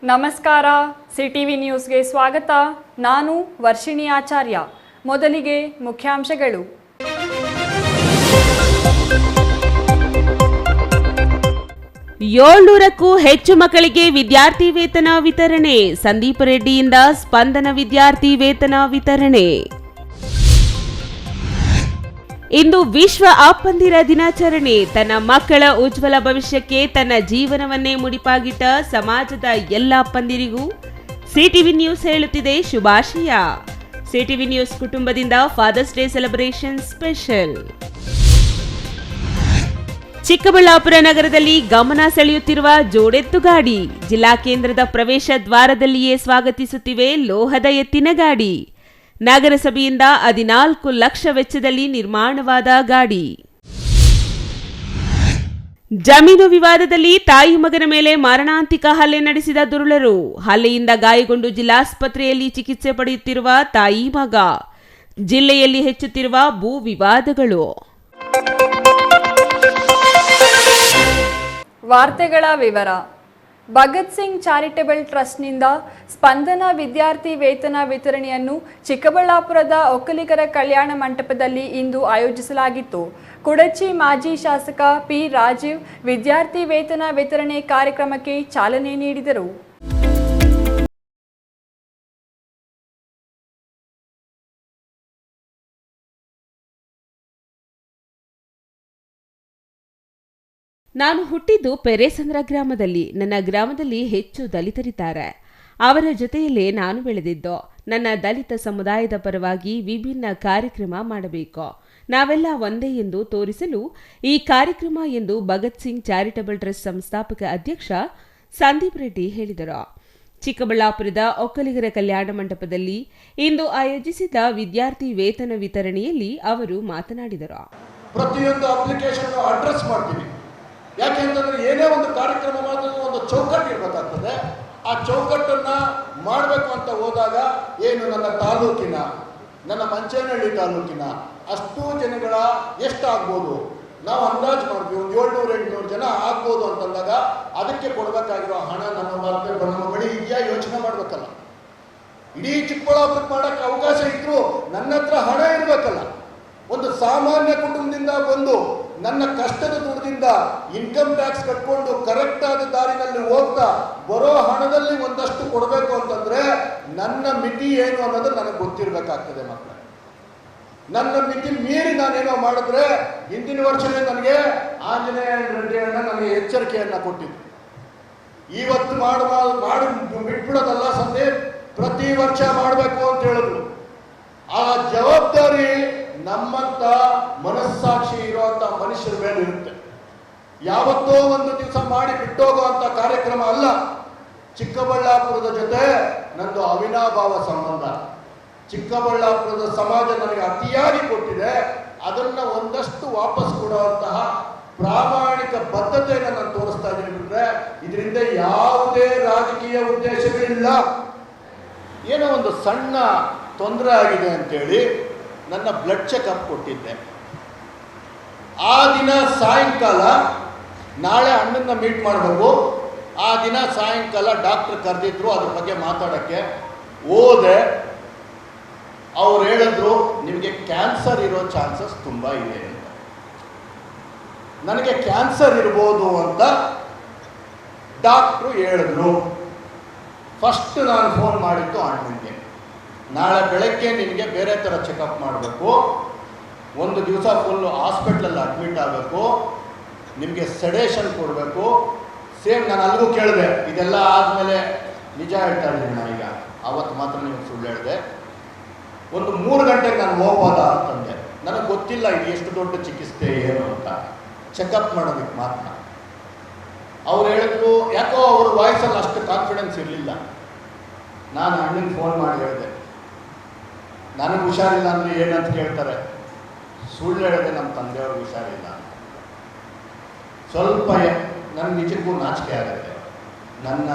ನಮಸ್ಕಾರ. ಸಿಟಿವಿ ನ್ಯೂಸ್ಗೆ ಸ್ವಾಗತ. ನಾನು ವರ್ಷಿಣಿ ಆಚಾರ್ಯ. ಮೊದಲಿಗೆ ಮುಖ್ಯಾಂಶಗಳು. ಏಳ್ನೂರಕ್ಕೂ ಹೆಚ್ಚು ಮಕ್ಕಳಿಗೆ ವಿದ್ಯಾರ್ಥಿ ವೇತನ ವಿತರಣೆ. ಸಂದೀಪ ರೆಡ್ಡಿಯಿಂದ ಸ್ಪಂದನ ವಿದ್ಯಾರ್ಥಿ ವೇತನ ವಿತರಣೆ. ಇಂದು ವಿಶ್ವ ಅಪ್ಪಂದಿರ ದಿನಾಚರಣೆ. ತನ್ನ ಮಕ್ಕಳ ಉಜ್ವಲ ಭವಿಷ್ಯಕ್ಕೆ ತನ್ನ ಜೀವನವನ್ನೇ ಮುಡಿಪಾಗಿಟ್ಟ ಸಮಾಜದ ಎಲ್ಲ ಅಪ್ಪಂದಿರಿಗೂ ಸಿಟಿವಿ ನ್ಯೂಸ್ ಹೇಳುತ್ತಿದೆ ಶುಭಾಶಯ. ಸಿಟಿವಿ ನ್ಯೂಸ್ ಕುಟುಂಬದಿಂದ father's day celebration special. Chikkaballapur ನಗರದಲ್ಲಿ ಗಮನ ಸೆಳೆಯುತ್ತಿರುವ ಜೋಡೆತ್ತು ಗಾಡಿ. ಜಿಲ್ಲಾ ಕೇಂದ್ರದ ಪ್ರವೇಶ ದ್ವಾರದಲ್ಲಿಯೇ ಸ್ವಾಗತಿಸುತ್ತಿವೆ ಲೋಹದ ಎತ್ತಿನ ಗಾಡಿ. ನಗರಸಭೆಯಿಂದ 14 ಲಕ್ಷ ವೆಚ್ಚದಲ್ಲಿ ನಿರ್ಮಾಣವಾದ ಗಾಡಿ. ಜಮೀನು ವಿವಾದದಲ್ಲಿ ತಾಯಿ ಮಗನ ಮೇಲೆ ಮಾರಣಾಂತಿಕ ಹಲ್ಲೆ ನಡೆಸಿದ ದುರುಳರು. ಹಲ್ಲೆಯಿಂದ ಗಾಯಗೊಂಡು ಜಿಲ್ಲಾಸ್ಪತ್ರೆಯಲ್ಲಿ ಚಿಕಿತ್ಸೆ ಪಡೆಯುತ್ತಿರುವ ತಾಯಿ ಮಗ. ಜಿಲ್ಲೆಯಲ್ಲಿ ಹೆಚ್ಚುತ್ತಿರುವ ಭೂ ವಿವಾದಗಳು. ವಾರ್ತೆಗಳ ವಿವರ. ಭಗತ್ ಸಿಂಗ್ ಚಾರಿಟೇಬಲ್ ಟ್ರಸ್ಟ್ನಿಂದ ಸ್ಪಂದನ ವಿದ್ಯಾರ್ಥಿ ವೇತನ ವಿತರಣೆಯನ್ನು ಚಿಕ್ಕಬಳ್ಳಾಪುರದ ಒಕ್ಕಲಿಗರ ಕಲ್ಯಾಣ ಮಂಟಪದಲ್ಲಿ ಇಂದು ಆಯೋಜಿಸಲಾಗಿತ್ತು. ಕುಡಚಿ ಮಾಜಿ ಶಾಸಕ ಪಿ. ರಾಜೀವ್ ವಿದ್ಯಾರ್ಥಿ ವೇತನ ವಿತರಣೆ ಕಾರ್ಯಕ್ರಮಕ್ಕೆ ಚಾಲನೆ ನೀಡಿದರು. ನಾನು ಹುಟ್ಟಿದ್ದು ಪೆರೇಸಂದ್ರ ಗ್ರಾಮದಲ್ಲಿ. ನನ್ನ ಗ್ರಾಮದಲ್ಲಿ ಹೆಚ್ಚು ದಲಿತರಿದ್ದಾರೆ. ಅವರ ಜೊತೆಯಲ್ಲೇ ನಾನು ಬೆಳೆದಿದ್ದು. ನನ್ನ ದಲಿತ ಸಮುದಾಯದ ಪರವಾಗಿ ವಿಭಿನ್ನ ಕಾರ್ಯಕ್ರಮ ಮಾಡಬೇಕು. ನಾವೆಲ್ಲ ಒಂದೇ ಎಂದು ತೋರಿಸಲು ಈ ಕಾರ್ಯಕ್ರಮ ಎಂದು ಭಗತ್ ಸಿಂಗ್ ಚಾರಿಟಬಲ್ ಟ್ರಸ್ಟ್ ಸಂಸ್ಥಾಪಕ ಅಧ್ಯಕ್ಷ ಸಂದೀಪ್ ರೆಡ್ಡಿ ಹೇಳಿದರು. ಚಿಕ್ಕಬಳ್ಳಾಪುರದ ಒಕ್ಕಲಿಗರ ಕಲ್ಯಾಣ ಮಂಟಪದಲ್ಲಿ ಇಂದು ಆಯೋಜಿಸಿದ ವಿದ್ಯಾರ್ಥಿ ವೇತನ ವಿತರಣೆಯಲ್ಲಿ ಅವರು ಮಾತನಾಡಿದರು. ಪ್ರತಿಯೊಂದು ಅಪ್ಲಿಕೇಶನ್ ಅಡ್ರೆಸ್ ಮಾಡ್ತೀವಿ. ಯಾಕೆಂತಂದ್ರೆ ಏನೇ ಒಂದು ಕಾರ್ಯಕ್ರಮ ಮಾಡೋದು ಒಂದು ಚೌಕಟ್ಟು ಇರಬೇಕಾಗ್ತದೆ. ಆ ಚೌಕಟ್ಟನ್ನ ಮಾಡಬೇಕು ಅಂತ ಹೋದಾಗ ಏನು ನನ್ನ ತಾಲೂಕಿನ, ನನ್ನ ಮಂಚೇನಹಳ್ಳಿ ತಾಲೂಕಿನ ಅಷ್ಟು ಜನಗಳ ಎಷ್ಟು ಆಗ್ಬೋದು ನಾವು ಅಂದಾಜು ಮಾಡ್ತೀವಿ. ಒಂದು 700-800 ಜನ ಆಗ್ಬೋದು ಅಂತಂದಾಗ ಅದಕ್ಕೆ ಕೊಡಬೇಕಾಗಿರೋ ಹಣ ನಮ್ಮ ಬಳಿ ಇದೆಯಾ ಯೋಚನೆ ಮಾಡ್ಬೇಕಲ್ಲ. ಇಡೀ ಚಿಕ್ಕಬಳ್ಳಾಪುರಕ್ಕೆ ಮಾಡೋಕ್ಕೆ ಅವಕಾಶ ಇದ್ರು ನನ್ನ ಹತ್ರ ಹಣ ಇರಬೇಕಲ್ಲ. ಒಂದು ಸಾಮಾನ್ಯ ಕುಟುಂಬದಿಂದ ಬಂದು ನನ್ನ ಕಷ್ಟದ ದುಡ್ಡಿಂದ ಇನ್ಕಮ್ ಟ್ಯಾಕ್ಸ್ ಕಟ್ಕೊಂಡು ಕರೆಕ್ಟ್ ಆದ ದಾರಿನಲ್ಲಿ ಹೋಗ್ತಾ ಬರೋ ಹಣದಲ್ಲಿ ಒಂದಷ್ಟು ಕೊಡಬೇಕು ಅಂತಂದ್ರೆ ನನ್ನ ಮಿತಿ ಏನು ಅನ್ನೋದು ನನಗೆ ಗೊತ್ತಿರಬೇಕಾಗ್ತದೆ ಮಕ್ಕಳೇ. ನನ್ನ ಮಿತಿ ಮೀರಿ ನಾನೇನೋ ಮಾಡಿದ್ರೆ ಹಿಂದಿನ ವರ್ಷವೇ ನನಗೆ ಆಂಜನೇಯ ರೆಡ್ಡಿ ಅಣ್ಣ ನನಗೆ ಎಚ್ಚರಿಕೆಯನ್ನ ಕೊಟ್ಟಿದ್ದು. ಇವತ್ತು ಮಾಡಿ ಬಿಟ್ಬಿಡೋದಲ್ಲ ಸಂದೀಪ್, ಪ್ರತಿ ವರ್ಷ ಮಾಡಬೇಕು ಅಂತ ಹೇಳಿದ್ರು. ಆ ಜವಾಬ್ದಾರಿ ನಮ್ಮಂತ ಮನಸ್ಸಾಕ್ಷಿ ಇರುವಂತ ಮನುಷ್ಯರ ಮೇಲೆ ಇರುತ್ತೆ. ಯಾವತ್ತೋ ಒಂದು ದಿವಸ ಮಾಡಿ ಬಿಟ್ಟೋಗುವಂತ ಕಾರ್ಯಕ್ರಮ ಅಲ್ಲ. ಚಿಕ್ಕಬಳ್ಳಾಪುರದ ಜೊತೆ ನಂದು ಅವಿನಾಭಾವ ಸಂಬಂಧ. ಚಿಕ್ಕಬಳ್ಳಾಪುರದ ಸಮಾಜ ನನಗೆ ಅತಿಯಾಗಿ ಕೊಟ್ಟಿದೆ. ಅದನ್ನ ಒಂದಷ್ಟು ವಾಪಸ್ ಕೊಡುವಂತಹ ಪ್ರಾಮಾಣಿಕ ಬದ್ಧತೆಯನ್ನು ನಾನು ತೋರಿಸ್ತಾ ಇದ್ದೀನಿ. ಬಿಟ್ರೆ ಇದರಿಂದ ಯಾವುದೇ ರಾಜಕೀಯ ಉದ್ದೇಶಗಳಿಲ್ಲ. ಏನೋ ಒಂದು ಸಣ್ಣ ತೊಂದರೆ ಆಗಿದೆ ಅಂತೇಳಿ ನನ್ನ ಬ್ಲಡ್ ಚೆಕಪ್ ಕೊಟ್ಟಿದ್ದೆ. ಆ ದಿನ ಸಾಯಂಕಾಲ ನಾಳೆ ಅಣ್ಣನ್ನ ಮೀಟ್ ಮಾಡಬೇಕು. ಆ ದಿನ ಸಾಯಂಕಾಲ ಡಾಕ್ಟರ್ ಕರೆದಿದ್ರು ಅದ್ರ ಬಗ್ಗೆ ಮಾತಾಡೋಕ್ಕೆ. ಹೋದೆ. ಅವ್ರು ಹೇಳಿದ್ರು ನಿಮಗೆ ಕ್ಯಾನ್ಸರ್ ಇರೋ ಚಾನ್ಸಸ್ ತುಂಬ ಇದೆ ಅಂತ. ನನಗೆ ಕ್ಯಾನ್ಸರ್ ಇರ್ಬೋದು ಅಂತ ಡಾಕ್ಟ್ರು ಹೇಳಿದ್ರು. ಫಸ್ಟ್ ನಾನು ಫೋನ್ ಮಾಡಿದ್ದು ಅಣ್ಣನಿಗೆ, ನಾಳೆ ಬೆಳಗ್ಗೆ ನಿನಗೆ ಬೇರೆ ಥರ ಚೆಕಪ್ ಮಾಡಬೇಕು, ಒಂದು ದಿವಸ ಫುಲ್ಲು ಹಾಸ್ಪಿಟ್ಲಲ್ಲಿ ಅಡ್ಮಿಟ್ ಆಗಬೇಕು, ನಿಮಗೆ ಸೆಡೇಷನ್ ಕೊಡಬೇಕು. ಸೇಮ್ ನಾನು ಅಲ್ಲಿಗೂ ಕೇಳಿದೆ. ಇದೆಲ್ಲ ಆದಮೇಲೆ ನಿಜ ಹೇಳ್ತಾ ಇದ್ದೀನಿ ನಾನೀಗ, ಆವತ್ತು ಮಾತ್ರ ನಿಮಗೆ ಸುಳ್ಳು ಹೇಳಿದೆ. ಒಂದು 3 ಗಂಟೆಗೆ ನಾನು ಹೋಗ್ಬೋದ ಅಂತಂದೆ. ನನಗೆ ಗೊತ್ತಿಲ್ಲ ಇದು ಎಷ್ಟು ದೊಡ್ಡ ಚಿಕಿತ್ಸೆ ಏನು ಅಂತ, ಚೆಕಪ್ ಮಾಡೋದಕ್ಕೆ ಮಾತ್ರ. ಅವ್ರು ಹೇಳಿದ್ರು, ಯಾಕೋ ಅವ್ರ ವಾಯ್ಸಲ್ಲಿ ಅಷ್ಟು ಕಾನ್ಫಿಡೆನ್ಸ್ ಇರಲಿಲ್ಲ. ನಾನು ಅಣ್ಣನಿಗೆ ಫೋನ್ ಮಾಡಿ ಹೇಳಿದೆ, ನನಗೆ ಹುಷಾರಿಲ್ಲ ಅಂದರೆ ಏನಂತ ಕೇಳ್ತಾರೆ. ಸುಳ್ಳು ಹೇಳಿದೆ ನಮ್ಮ ತಂದೆಯವ್ರಿಗೆ ಹುಷಾರಿಲ್ಲ. ಸ್ವಲ್ಪ ನನ್ನ ನಿಜಕ್ಕೂ ನಾಚಿಕೆ ಆಗುತ್ತೆ. ನನ್ನ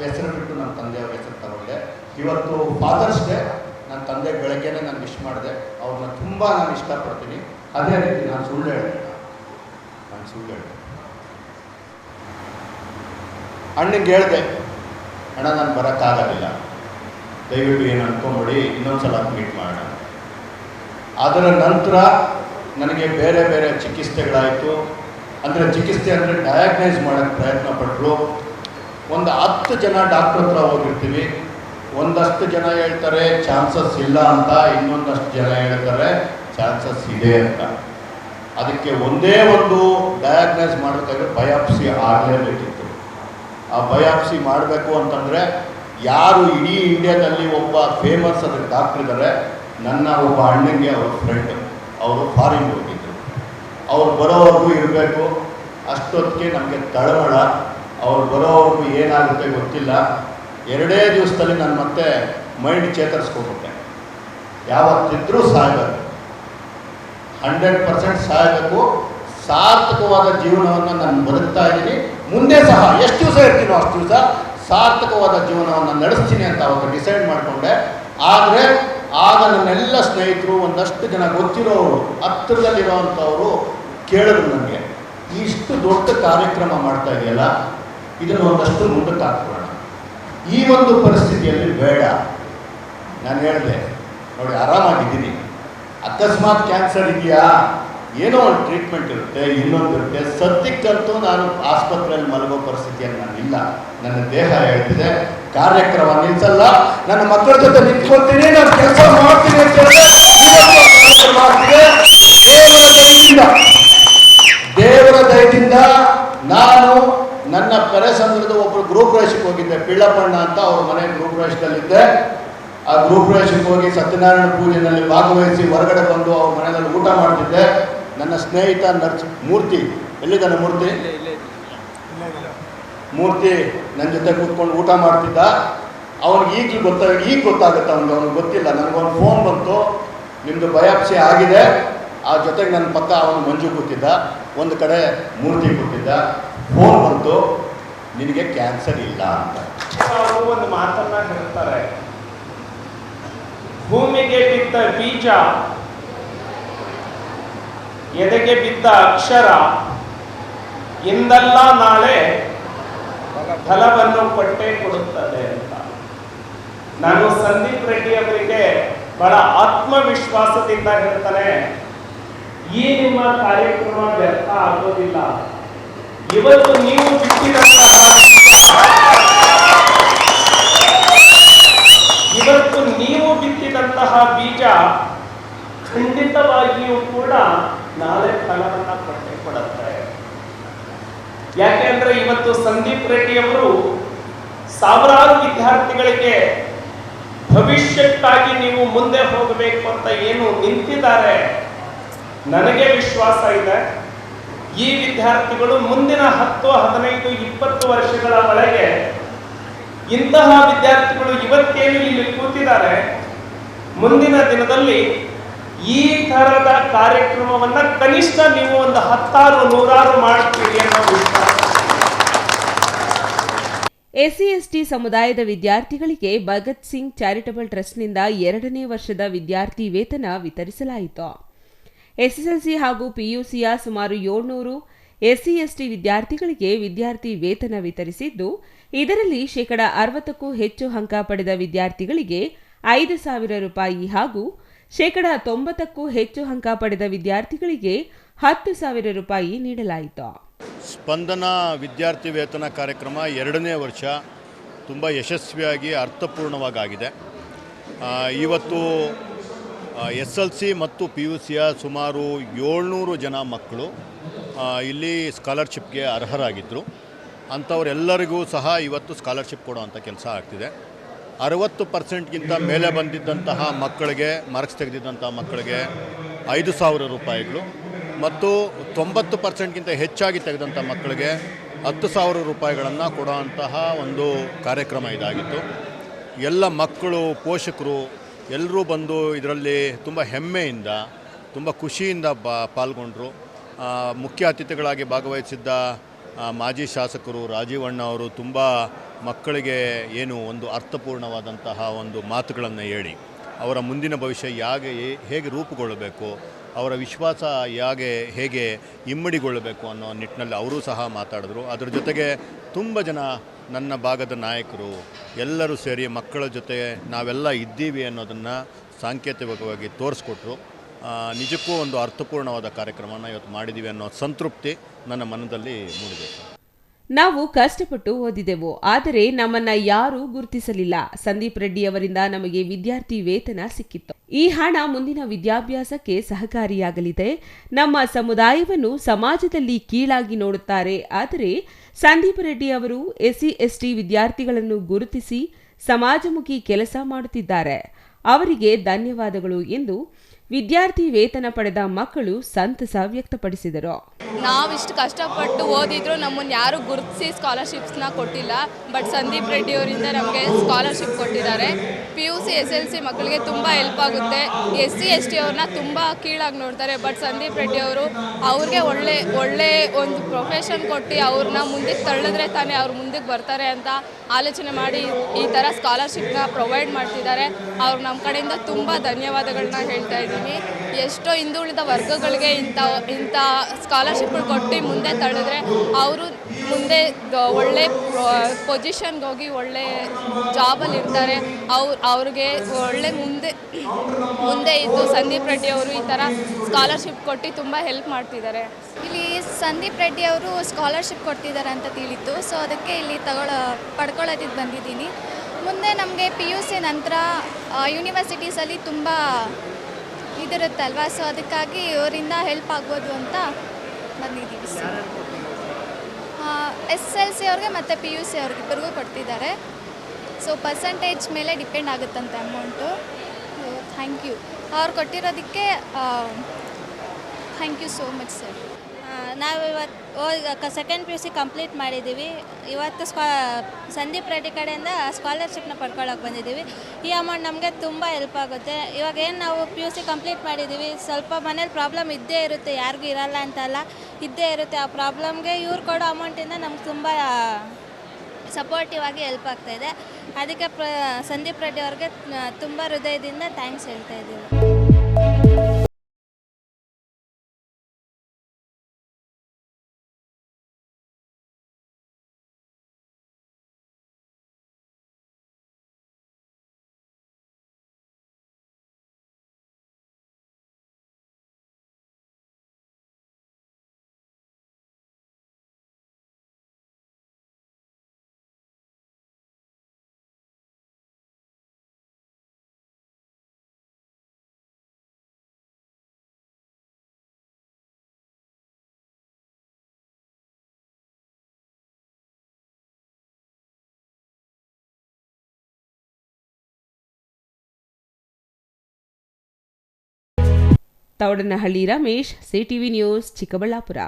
ಹೆಸರು ಬಿಟ್ಟು ನನ್ನ ತಂದೆಯವ್ರ ಹೆಸರು ತಗೊಂಡೆ. ಇವತ್ತು ಫಾದರ್ಸ್ ಡೇ. ನನ್ನ ತಂದೆ ಬೆಳಗ್ಗೆನೇ ನಾನು ವಿಶ್ ಮಾಡಿದೆ. ಅವ್ರನ್ನ ತುಂಬ ನಾನು ಇಷ್ಟಪಡ್ತೀನಿ. ಅದೇ ರೀತಿ ನಾನು ಸುಳ್ಳು ಹೇಳಿದೆ. ಅಣ್ಣಂಗೆ ಹೇಳಿದೆ, ಅಣ್ಣ ನಾನು ಬರೋಕ್ಕಾಗೋದಿಲ್ಲ, ದಯವಿಟ್ಟು ಏನು ಅಂದ್ಕೊಂಬಿಡಿ, ಇನ್ನೊಂದು ಸಲ ಮೀಟ್ ಮಾಡೋಣ. ಅದರ ನಂತರ ನನಗೆ ಬೇರೆ ಬೇರೆ ಚಿಕಿತ್ಸೆಗಳಾಯಿತು. ಅಂದರೆ ಚಿಕಿತ್ಸೆ ಅಂದರೆ ಡಯಾಗ್ನೈಸ್ ಮಾಡೋಕ್ಕೆ ಪ್ರಯತ್ನ ಪಟ್ಟರು. ಒಂದು 10 ಜನ ಡಾಕ್ಟ್ರ್ ಹತ್ರ ಹೋಗಿರ್ತೀವಿ. ಒಂದಷ್ಟು ಜನ ಹೇಳ್ತಾರೆ ಚಾನ್ಸಸ್ ಇಲ್ಲ ಅಂತ, ಇನ್ನೊಂದಷ್ಟು ಜನ ಹೇಳ್ತಾರೆ ಚಾನ್ಸಸ್ ಇದೆ ಅಂತ. ಅದಕ್ಕೆ ಒಂದೇ ಒಂದು ಡಯಾಗ್ನೈಸ್ ಮಾಡಬೇಕಾದ್ರೆ ಬಯಾಪ್ಸಿ ಆಗಲೇಬೇಕಿತ್ತು. ಆ ಬಯಾಪ್ಸಿ ಮಾಡಬೇಕು ಅಂತಂದರೆ ಯಾರು ಇಡೀ ಇಂಡಿಯಾದಲ್ಲಿ ಒಬ್ಬ ಫೇಮಸ್ ಅದಕ್ಕೆ ಡಾಕ್ಟ್ರ್ ಇದ್ದಾರೆ, ನನ್ನ ಒಬ್ಬ ಅಣ್ಣಂಗೆ ಅವ್ರ ಫ್ರೆಂಡ್, ಅವರು ಫಾರಿನ್ ಹೋಗಿದ್ದರು. ಅವ್ರು ಬರೋವರೆಗೂ ಇರಬೇಕು. ಅಷ್ಟೊತ್ತಿಗೆ ನಮಗೆ ತಳಮಳ, ಅವ್ರು ಬರೋವರೆಗೂ ಏನಾಗುತ್ತೆ ಗೊತ್ತಿಲ್ಲ. 2 ದಿವಸದಲ್ಲಿ ನಾನು ಮತ್ತೆ ಮೈಂಡ್ ಚೇತರಿಸ್ಕೊಂಡ್ಬಿಟ್ಟೆ. ಯಾವತ್ತಿದ್ರೂ ಸಾಯಬೇಕು, 100% ಸಾಯಬೇಕು. ಸಾರ್ಥಕವಾದ ಜೀವನವನ್ನು ನಾನು ಬದುಕ್ತಾ ಇದ್ದೀನಿ. ಮುಂದೆ ಸಹ ಎಷ್ಟು ದಿವಸ ಇರ್ತೀನೋ ಅಷ್ಟು ದಿವಸ ಸಾರ್ಥಕವಾದ ಜೀವನವನ್ನು ನಡೆಸ್ತೀನಿ ಅಂತ ಅವಾಗ ಡಿಸೈಡ್ ಮಾಡಿಕೊಂಡೆ. ಆದರೆ ಆಗ ನನ್ನೆಲ್ಲ ಸ್ನೇಹಿತರು, ಒಂದಷ್ಟು ಜನ ಗೊತ್ತಿರೋರು, ಹತ್ತಿರದಲ್ಲಿರೋವಂಥವರು ಕೇಳಿದ್ರು ನನಗೆ, ಇಷ್ಟು ದೊಡ್ಡ ಕಾರ್ಯಕ್ರಮ ಮಾಡ್ತಾ ಇದೆಯಲ್ಲ, ಇದನ್ನು ಒಂದಷ್ಟು ಮುಂದಕ್ಕೆ ಹಾಕ್ಕೊಳ್ಳೋಣ, ಈ ಒಂದು ಪರಿಸ್ಥಿತಿಯಲ್ಲಿ ಬೇಡ. ನಾನು ಹೇಳಿದೆ, ನೋಡಿ ಆರಾಮಾಗಿದ್ದೀನಿ, ಅಕಸ್ಮಾತ್ ಕ್ಯಾನ್ಸರ್ ಇದೆಯಾ, ಏನೋ ಒಂದು ಟ್ರೀಟ್ಮೆಂಟ್ ಇರುತ್ತೆ, ಇನ್ನೊಂದು ಇರುತ್ತೆ. ಸದ್ಯಕ್ಕಂತೂ ನಾನು ಆಸ್ಪತ್ರೆಯಲ್ಲಿ ಮಲಗೋ ಪರಿಸ್ಥಿತಿಯಲ್ಲಿ ನಾನಿಲ್ಲ. ನನ್ನ ದೇಹ ಹೇಳ್ತಿದೆ ಕಾರ್ಯಕ್ರಮ ನಿಲ್ಲಿಸಲ್ಲ, ನನ್ನ ಮಕ್ಕಳ ಜೊತೆ ನಿಂತ್ಕೊಳ್ತೀನಿ, ನಾನು ಕೆಲಸ ಮಾಡ್ತೀನಿ ಅಂತ ದೇವರ ದಯದಿಂದ ನಾನು ನನ್ನ ಪೆರೆಸಂದ್ರದ ಒಬ್ಬರು ಗೃಹ ಪ್ರವೇಶಕ್ಕೆ ಹೋಗಿದ್ದೆ, ಪಿಳ್ಳಪ್ಪಣ್ಣ ಅಂತ, ಅವ್ರ ಮನೆ ಗೃಹ ಪ್ರವೇಶದಲ್ಲಿದ್ದೆ. ಆ ಗೃಹ ಪ್ರವೇಶಕ್ಕೆ ಹೋಗಿ ಸತ್ಯನಾರಾಯಣ ಪೂಜೆಯಲ್ಲಿ ಭಾಗವಹಿಸಿ ಹೊರಗಡೆ ಬಂದು ಅವ್ರ ಮನೆಯಲ್ಲಿ ಊಟ ಮಾಡ್ತಿದ್ದೆ. ನನ್ನ ಸ್ನೇಹಿತ ಮೂರ್ತಿ, ಎಲ್ಲಿದ್ದಾನೆ ಮೂರ್ತಿ? ಮೂರ್ತಿ ನನ್ನ ಜೊತೆ ಕೂತ್ಕೊಂಡು ಊಟ ಮಾಡ್ತಿದ್ದ. ಅವ್ನಿಗೆ ಈಗ ಗೊತ್ತಾಗುತ್ತೆ, ಅವ್ನಿಗೆ ಗೊತ್ತಿಲ್ಲ. ನನಗೊಂದು ಫೋನ್ ಬಂತು, ನಿಮ್ಮದು ಬಯಾಪ್ಸಿ ಆಗಿದೆ. ಆ ಜೊತೆಗೆ ನನ್ನ ಪಕ್ಕ ಅವನು ಮಂಜು ಕೂತಿದ್ದ, ಒಂದು ಕಡೆ ಮೂರ್ತಿ ಕೂತಿದ್ದ. ಫೋನ್ ಬಂತು, ನಿನಗೆ ಕ್ಯಾನ್ಸರ್ ಇಲ್ಲ ಅಂತ. ಅವರು ಒಂದು ಮಾತನ್ನ ಹೇಳ್ತಾರೆ, ಭೂಮಿಗೆ ಬಿದ್ದ ಬೀಜ, ಎದೆಗೆ ಬಿದ್ದ ಅಕ್ಷರ, ಇಂದಲ್ಲ ನಾಳೆ ಫಲವನ್ನು ಕೊಟ್ಟೇ ಕೊಡುತ್ತದೆ ಅಂತ. ನಾನು ಸಂದೀಪ್ ರೆಡ್ಡಿ ಅವರಿಗೆ ಬಹಳ ಆತ್ಮವಿಶ್ವಾಸದಿಂದ ಹೇಳ್ತಾನೆ, ಈ ನಿಮ್ಮ ಕಾರ್ಯಕ್ರಮ ವ್ಯರ್ಥ ಆಗೋದಿಲ್ಲ. ಇವತ್ತು ನೀವು ಬಿತ್ತಿದಂತಹ ಬೀಜ ಖಂಡಿತವಾಗಿಯೂ ಕೂಡ ನಾಳೆ ಫಲವನ್ನ ಕೊಟ್ಟೆ ಕೊಡುತ್ತೆ. ಯಾಕೆಂದ್ರೆ ಇವತ್ತು ಸಂದೀಪ್ ರೆಡ್ಡಿ ಅವರು ಸಾವಿರಾರು ವಿದ್ಯಾರ್ಥಿಗಳಿಗೆ ಭವಿಷ್ಯಕ್ಕಾಗಿ ನೀವು ಮುಂದೆ ಹೋಗಬೇಕು ಅಂತ ಏನು ನಿಂತಿದ್ದಾರೆ, ನನಗೆ ವಿಶ್ವಾಸ ಇದೆ ಈ ವಿದ್ಯಾರ್ಥಿಗಳು ಮುಂದಿನ 10, 15, 20 ವರ್ಷಗಳ ಒಳಗೆ ಇಂತಹ ವಿದ್ಯಾರ್ಥಿಗಳು ಇವತ್ತೇನು ಇಲ್ಲಿ ಕೂತಿದ್ದಾರೆ, ಮುಂದಿನ ದಿನದಲ್ಲಿ ಈ ತರದ ಕಾರ್ಯಕ್ರಮವನ್ನ ಕನಿಷ್ಠ ನೀವು ಒಂದು 10, 100 ಮಾಡ್ತೀರಿ ಅನ್ನೋ ವಿಶ್ವಾಸ. ಎಸ್ಸಿ/ಎಸ್ಟಿ ಸಮುದಾಯದ ವಿದ್ಯಾರ್ಥಿಗಳಿಗೆ ಭಗತ್ ಸಿಂಗ್ ಚಾರಿಟಬಲ್ ಟ್ರಸ್ಟ್ನಿಂದ 2ನೇ ವರ್ಷದ ವಿದ್ಯಾರ್ಥಿ ವೇತನ ವಿತರಿಸಲಾಯಿತು. ಎಸ್ಎಸ್ಎಲ್ಸಿ ಹಾಗೂ ಪಿಯುಸಿಯ ಸುಮಾರು 700 ಎಸ್ಸಿ/ಎಸ್ಟಿ ವಿದ್ಯಾರ್ಥಿಗಳಿಗೆ ವಿದ್ಯಾರ್ಥಿ ವೇತನ ವಿತರಿಸಿದ್ದು, ಇದರಲ್ಲಿ 60%ಕ್ಕೂ ಹೆಚ್ಚು ಅಂಕ ಪಡೆದ ವಿದ್ಯಾರ್ಥಿಗಳಿಗೆ 5,000 ರೂಪಾಯಿ ಹಾಗೂ 90%ಕ್ಕೂ ಹೆಚ್ಚು ಅಂಕ ಪಡೆದ ವಿದ್ಯಾರ್ಥಿಗಳಿಗೆ 10,000 ರೂಪಾಯಿ ನೀಡಲಾಯಿತು. ಸ್ಪಂದನ ವಿದ್ಯಾರ್ಥಿ ವೇತನ ಕಾರ್ಯಕ್ರಮ 2ನೇ ವರ್ಷ ತುಂಬ ಯಶಸ್ವಿಯಾಗಿ ಅರ್ಥಪೂರ್ಣವಾಗಿದೆ. ಇವತ್ತು SLC ಮತ್ತು PUCಯ ಸುಮಾರು 700 ಜನ ಮಕ್ಕಳು ಇಲ್ಲಿ ಸ್ಕಾಲರ್ಶಿಪ್ಗೆ ಅರ್ಹರಾಗಿದ್ದರು. ಅಂಥವರೆಲ್ಲರಿಗೂ ಸಹ ಇವತ್ತು ಸ್ಕಾಲರ್ಶಿಪ್ ಕೊಡುವಂಥ ಕೆಲಸ ಆಗ್ತಿದೆ. 60%ಗಿಂತ ಮೇಲೆ ಬಂದಿದ್ದಂತಹ ಮಕ್ಕಳಿಗೆ, ಮಾರ್ಕ್ಸ್ ತೆಗೆದಿದ್ದಂಥ ಮಕ್ಕಳಿಗೆ 5,000 ರೂಪಾಯಿಗಳು ಮತ್ತು 90%ಗಿಂತ ಹೆಚ್ಚಾಗಿ ತೆಗೆದಂಥ ಮಕ್ಕಳಿಗೆ 10,000 ರೂಪಾಯಿಗಳನ್ನು ಕೊಡುವಂತಹ ಒಂದು ಕಾರ್ಯಕ್ರಮ ಇದಾಗಿತ್ತು. ಎಲ್ಲ ಮಕ್ಕಳು, ಪೋಷಕರು ಎಲ್ಲರೂ ಬಂದು ಇದರಲ್ಲಿ ತುಂಬ ಹೆಮ್ಮೆಯಿಂದ, ತುಂಬ ಖುಷಿಯಿಂದ ಪಾಲ್ಗೊಂಡರು. ಮುಖ್ಯ ಅತಿಥಿಗಳಾಗಿ ಭಾಗವಹಿಸಿದ್ದ ಮಾಜಿ ಶಾಸಕರು ರಾಜೀವಣ್ಣ ಅವರು ತುಂಬ ಮಕ್ಕಳಿಗೆ ಏನು ಒಂದು ಅರ್ಥಪೂರ್ಣವಾದಂತಹ ಒಂದು ಮಾತುಗಳನ್ನು ಹೇಳಿ ಅವರ ಮುಂದಿನ ಭವಿಷ್ಯ ಹೇಗೆ ರೂಪುಗೊಳ್ಳಬೇಕು, ಅವರ ವಿಶ್ವಾಸ ಹೇಗೆ ಇಮ್ಮಡಿಗೊಳ್ಳಬೇಕು ಅನ್ನೋ ನಿಟ್ಟಿನಲ್ಲಿ ಅವರೂ ಸಹ ಮಾತಾಡಿದ್ರು. ಅದರ ಜೊತೆಗೆ ತುಂಬ ಜನ ನನ್ನ ಭಾಗದ ನಾಯಕರು ಎಲ್ಲರೂ ಸೇರಿ ಮಕ್ಕಳ ಜೊತೆ ನಾವೆಲ್ಲ ಇದ್ದೀವಿ ಅನ್ನೋದನ್ನು ಸಾಂಕೇತಿಕವಾಗಿ ತೋರಿಸ್ಕೊಟ್ರು. ನಿಜಕ್ಕೂ ಒಂದು ಅರ್ಥಪೂರ್ಣವಾದ ಕಾರ್ಯಕ್ರಮನ ಇವತ್ತು ಮಾಡಿದ್ದೀವಿ ಅನ್ನೋ ಸಂತೃಪ್ತಿ ನನ್ನ ಮನದಲ್ಲಿ ಮೂಡಿದೆ. ನಾವು ಕಷ್ಟಪಟ್ಟು ಓದಿದೆವು, ಆದರೆ ನಮ್ಮನ್ನ ಯಾರೂ ಗುರುತಿಸಲಿಲ್ಲ. ಸಂದೀಪ್ ರೆಡ್ಡಿ ಅವರಿಂದ ನಮಗೆ ವಿದ್ಯಾರ್ಥಿ ವೇತನ ಸಿಕ್ಕಿತ್ತು. ಈ ಹಣ ಮುಂದಿನ ವಿದ್ಯಾಭ್ಯಾಸಕ್ಕೆ ಸಹಕಾರಿಯಾಗಲಿದೆ. ನಮ್ಮ ಸಮುದಾಯವನ್ನು ಸಮಾಜದಲ್ಲಿ ಕೀಳಾಗಿ ನೋಡುತ್ತಾರೆ, ಆದರೆ ಸಂದೀಪ್ ರೆಡ್ಡಿ ಅವರು SC ST ವಿದ್ಯಾರ್ಥಿಗಳನ್ನು ಗುರುತಿಸಿ ಸಮಾಜಮುಖಿ ಕೆಲಸ ಮಾಡುತ್ತಿದ್ದಾರೆ. ಅವರಿಗೆ ಧನ್ಯವಾದಗಳು ಎಂದು ವಿದ್ಯಾರ್ಥಿ ವೇತನ ಪಡೆದ ಮಕ್ಕಳು ಸಂತಸ ವ್ಯಕ್ತಪಡಿಸಿದರು. ನಾವಿಷ್ಟು ಕಷ್ಟಪಟ್ಟು ಓದಿದ್ರು ನಮ್ಮನ್ನು ಯಾರು ಗುರುತಿಸಿ ಸ್ಕಾಲರ್ಶಿಪ್ಸ್ನ ಕೊಟ್ಟಿಲ್ಲ. ಬಟ್ ಸಂದೀಪ್ ರೆಡ್ಡಿ ಅವರಿಂದ ನಮಗೆ ಸ್ಕಾಲರ್ಶಿಪ್ ಕೊಟ್ಟಿದ್ದಾರೆ. PUC SLC ಮಕ್ಕಳಿಗೆ ತುಂಬ ಹೆಲ್ಪ್ ಆಗುತ್ತೆ. SC ST ಅವ್ರನ್ನ ತುಂಬ ಕೀಳಾಗಿ ನೋಡ್ತಾರೆ. ಬಟ್ ಸಂದೀಪ್ ರೆಡ್ಡಿ ಅವರು ಅವ್ರಿಗೆ ಒಳ್ಳೆ ಒಂದು ಪ್ರೊಫೆಷನ್ ಕೊಟ್ಟು ಅವ್ರನ್ನ ಮುಂದಕ್ಕೆ ತಳ್ಳಿದ್ರೆ ತಾನೇ ಅವ್ರು ಮುಂದಕ್ಕೆ ಬರ್ತಾರೆ ಅಂತ ಆಲೋಚನೆ ಮಾಡಿ ಈ ಥರ ಸ್ಕಾಲರ್ಶಿಪ್ನ ಪ್ರೊವೈಡ್ ಮಾಡ್ತಿದ್ದಾರೆ. ಅವ್ರು ನಮ್ಮ ಕಡೆಯಿಂದ ತುಂಬ ಧನ್ಯವಾದಗಳನ್ನ ಹೇಳ್ತಾ ಇದ್ದೀನಿ. ಎಷ್ಟೋ ಹಿಂದುಳಿದ ವರ್ಗಗಳಿಗೆ ಇಂಥ ಸ್ಕಾಲರ್ಶಿಪ್ಗಳು ಕೊಟ್ಟು ಮುಂದೆ ತಳ್ಳಿದ್ರೆ ಅವರು ಮುಂದೆ ಒಳ್ಳೆ ಪೊಸಿಷನ್ಗೆ ಹೋಗಿ ಒಳ್ಳೆ ಜಾಬಲ್ಲಿ ಇರ್ತಾರೆ. ಅವ್ರಿಗೆ ಒಳ್ಳೆ ಮುಂದೆ ಇದ್ದು ಸಂದೀಪ್ ರೆಡ್ಡಿ ಅವರು ಈ ಥರ ಸ್ಕಾಲರ್ಶಿಪ್ ಕೊಟ್ಟು ತುಂಬ ಹೆಲ್ಪ್ ಮಾಡ್ತಿದ್ದಾರೆ. ಇಲ್ಲಿ ಸಂದೀಪ್ ರೆಡ್ಡಿ ಅವರು ಸ್ಕಾಲರ್ಶಿಪ್ ಕೊಡ್ತಿದ್ದಾರೆ ಅಂತ ತಿಳಿತು. ಸೊ ಅದಕ್ಕೆ ಇಲ್ಲಿ ಪಡ್ಕೊಳ್ಳೋದಕ್ಕೆ ಬಂದಿದ್ದೀನಿ. ಮುಂದೆ ನಮಗೆ PUC ನಂತರ ಯೂನಿವರ್ಸಿಟೀಸಲ್ಲಿ ತುಂಬ ಇದಿರುತ್ತಲ್ವ, ಸೊ ಅದಕ್ಕಾಗಿ ಇವರಿಂದ ಹೆಲ್ಪ್ ಆಗ್ಬೋದು ಅಂತ ಬಂದಿದ್ದೀವಿ ಸರ್. SLC ಅವ್ರಿಗೆ ಮತ್ತು PUC ಅವ್ರಿಗೆ ಇಬ್ಬರಿಗೂ ಕೊಡ್ತಿದ್ದಾರೆ. ಸೊ ಪರ್ಸಂಟೇಜ್ ಮೇಲೆ ಡಿಪೆಂಡ್ ಆಗುತ್ತಂತೆ ಅಮೌಂಟು. ಥ್ಯಾಂಕ್ ಯು ಅವ್ರು ಕೊಟ್ಟಿರೋದಕ್ಕೆ. Thank you so much sir. ನಾವು ಇವತ್ತು ಸೆಕೆಂಡ್ PUC ಕಂಪ್ಲೀಟ್ ಮಾಡಿದ್ದೀವಿ. ಇವತ್ತು ಸಂದೀಪ್ ರೆಡ್ಡಿ ಕಡೆಯಿಂದ ಸ್ಕಾಲರ್ಶಿಪ್ನ ಪಡ್ಕೊಳ್ಳೋಕೆ ಬಂದಿದ್ದೀವಿ. ಈ ಅಮೌಂಟ್ ನಮಗೆ ತುಂಬ ಹೆಲ್ಪ್ ಆಗುತ್ತೆ. ಇವಾಗ ಏನು ನಾವು PUC ಕಂಪ್ಲೀಟ್ ಮಾಡಿದ್ದೀವಿ, ಸ್ವಲ್ಪ ಮನೇಲಿ ಪ್ರಾಬ್ಲಮ್ ಇದ್ದೇ ಇರುತ್ತೆ, ಯಾರಿಗೂ ಇರಲ್ಲ ಅಂತಲ್ಲ, ಇದ್ದೇ ಇರುತ್ತೆ. ಆ ಪ್ರಾಬ್ಲಮ್ಗೆ ಇವ್ರು ಕೊಡೋ ಅಮೌಂಟಿಂದ ನಮ್ಗೆ ತುಂಬ ಸಪೋರ್ಟಿವ್ ಆಗಿ ಹೆಲ್ಪ್ ಆಗ್ತಾಯಿದೆ. ಅದಕ್ಕೆ ಸಂದೀಪ್ ರೆಡ್ಡಿ ಅವ್ರಿಗೆ ತುಂಬ ಹೃದಯದಿಂದ ಥ್ಯಾಂಕ್ಸ್ ಹೇಳ್ತಾ ಇದ್ದೀವಿ. Thoudanahalli Ramesh, CTV news, Chikkaballapur.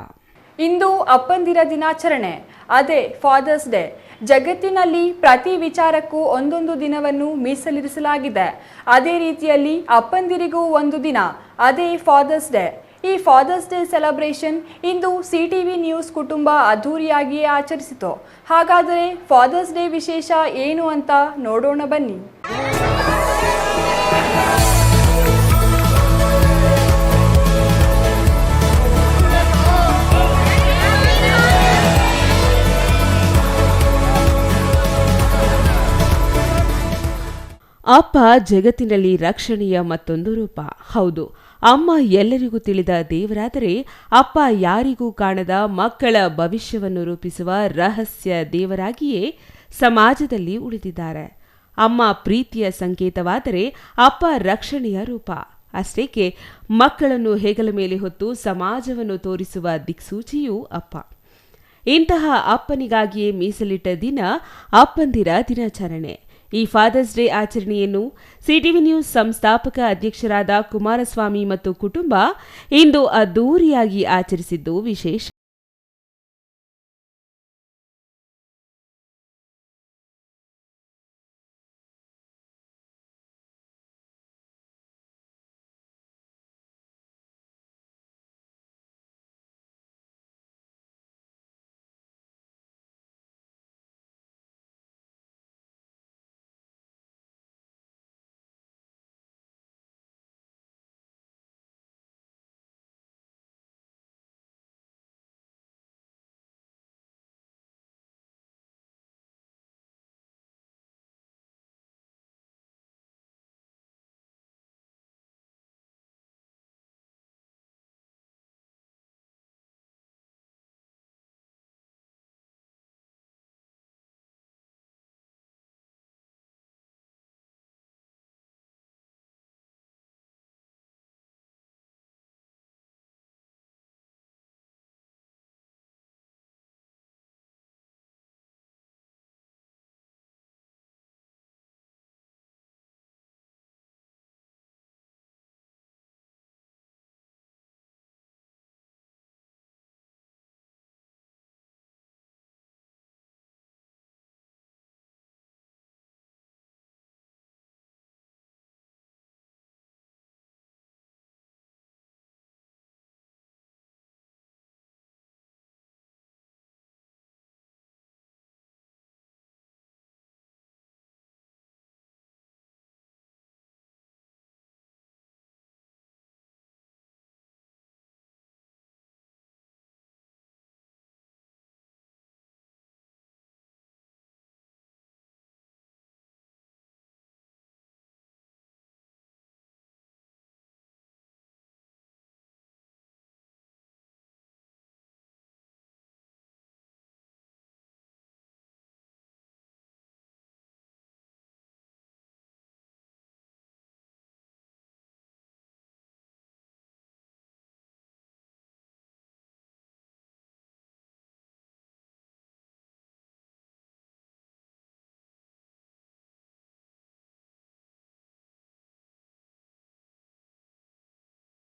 ಇಂದು ಅಪ್ಪಂದಿರ ದಿನಾಚರಣೆ, ಅದೇ ಫಾದರ್ಸ್ ಡೇ. ಜಗತ್ತಿನಲ್ಲಿ ಪ್ರತಿ ವಿಚಾರಕ್ಕೂ ಒಂದೊಂದು ದಿನವನ್ನು ಮೀಸಲಿರಿಸಲಾಗಿದೆ. ಅದೇ ರೀತಿಯಲ್ಲಿ ಅಪ್ಪಂದಿರಿಗೂ ಒಂದು ದಿನ, ಅದೇ ಫಾದರ್ಸ್ ಡೇ. ಈ ಫಾದರ್ಸ್ ಡೇ ಸೆಲೆಬ್ರೇಷನ್ ಇಂದು CTV ನ್ಯೂಸ್ ಕುಟುಂಬ ಅದ್ಧೂರಿಯಾಗಿಯೇ ಆಚರಿಸಿತು. ಹಾಗಾದರೆ ಫಾದರ್ಸ್ ಡೇ ವಿಶೇಷ ಏನು ಅಂತ ನೋಡೋಣ ಬನ್ನಿ. ಅಪ್ಪ ಜಗತ್ತಿನಲ್ಲಿ ರಕ್ಷಣೆಯ ಮತ್ತೊಂದು ರೂಪ. ಹೌದು, ಅಮ್ಮ ಎಲ್ಲರಿಗೂ ತಿಳಿದ ದೇವರಾದರೆ ಅಪ್ಪ ಯಾರಿಗೂ ಕಾಣದ ಮಕ್ಕಳ ಭವಿಷ್ಯವನ್ನು ರೂಪಿಸುವ ರಹಸ್ಯ ದೇವರಾಗಿಯೇ ಸಮಾಜದಲ್ಲಿ ಉಳಿದಿದ್ದಾರೆ. ಅಮ್ಮ ಪ್ರೀತಿಯ ಸಂಕೇತವಾದರೆ ಅಪ್ಪ ರಕ್ಷಣೆಯ ರೂಪ. ಅಷ್ಟೇಕೆ ಮಕ್ಕಳನ್ನು ಹೆಗಲ ಮೇಲೆ ಹೊತ್ತು ಸಮಾಜವನ್ನು ತೋರಿಸುವ ದಿಕ್ಸೂಚಿಯೂ ಅಪ್ಪ. ಇಂತಹ ಅಪ್ಪನಿಗಾಗಿಯೇ ಮೀಸಲಿಟ್ಟ ದಿನ ಅಪ್ಪಂದಿರ ದಿನಾಚರಣೆ. ಈ ಫಾದರ್ಸ್ ಡೇ ಆಚರಣೆಯನ್ನು CTV ನ್ಯೂಸ್ ಸಂಸ್ಥಾಪಕ ಅಧ್ಯಕ್ಷರಾದ ಕುಮಾರಸ್ವಾಮಿ ಮತ್ತು ಕುಟುಂಬ ಇಂದು ಅದ್ದೂರಿಯಾಗಿ ಆಚರಿಸಿದ್ದು ವಿಶೇಷ.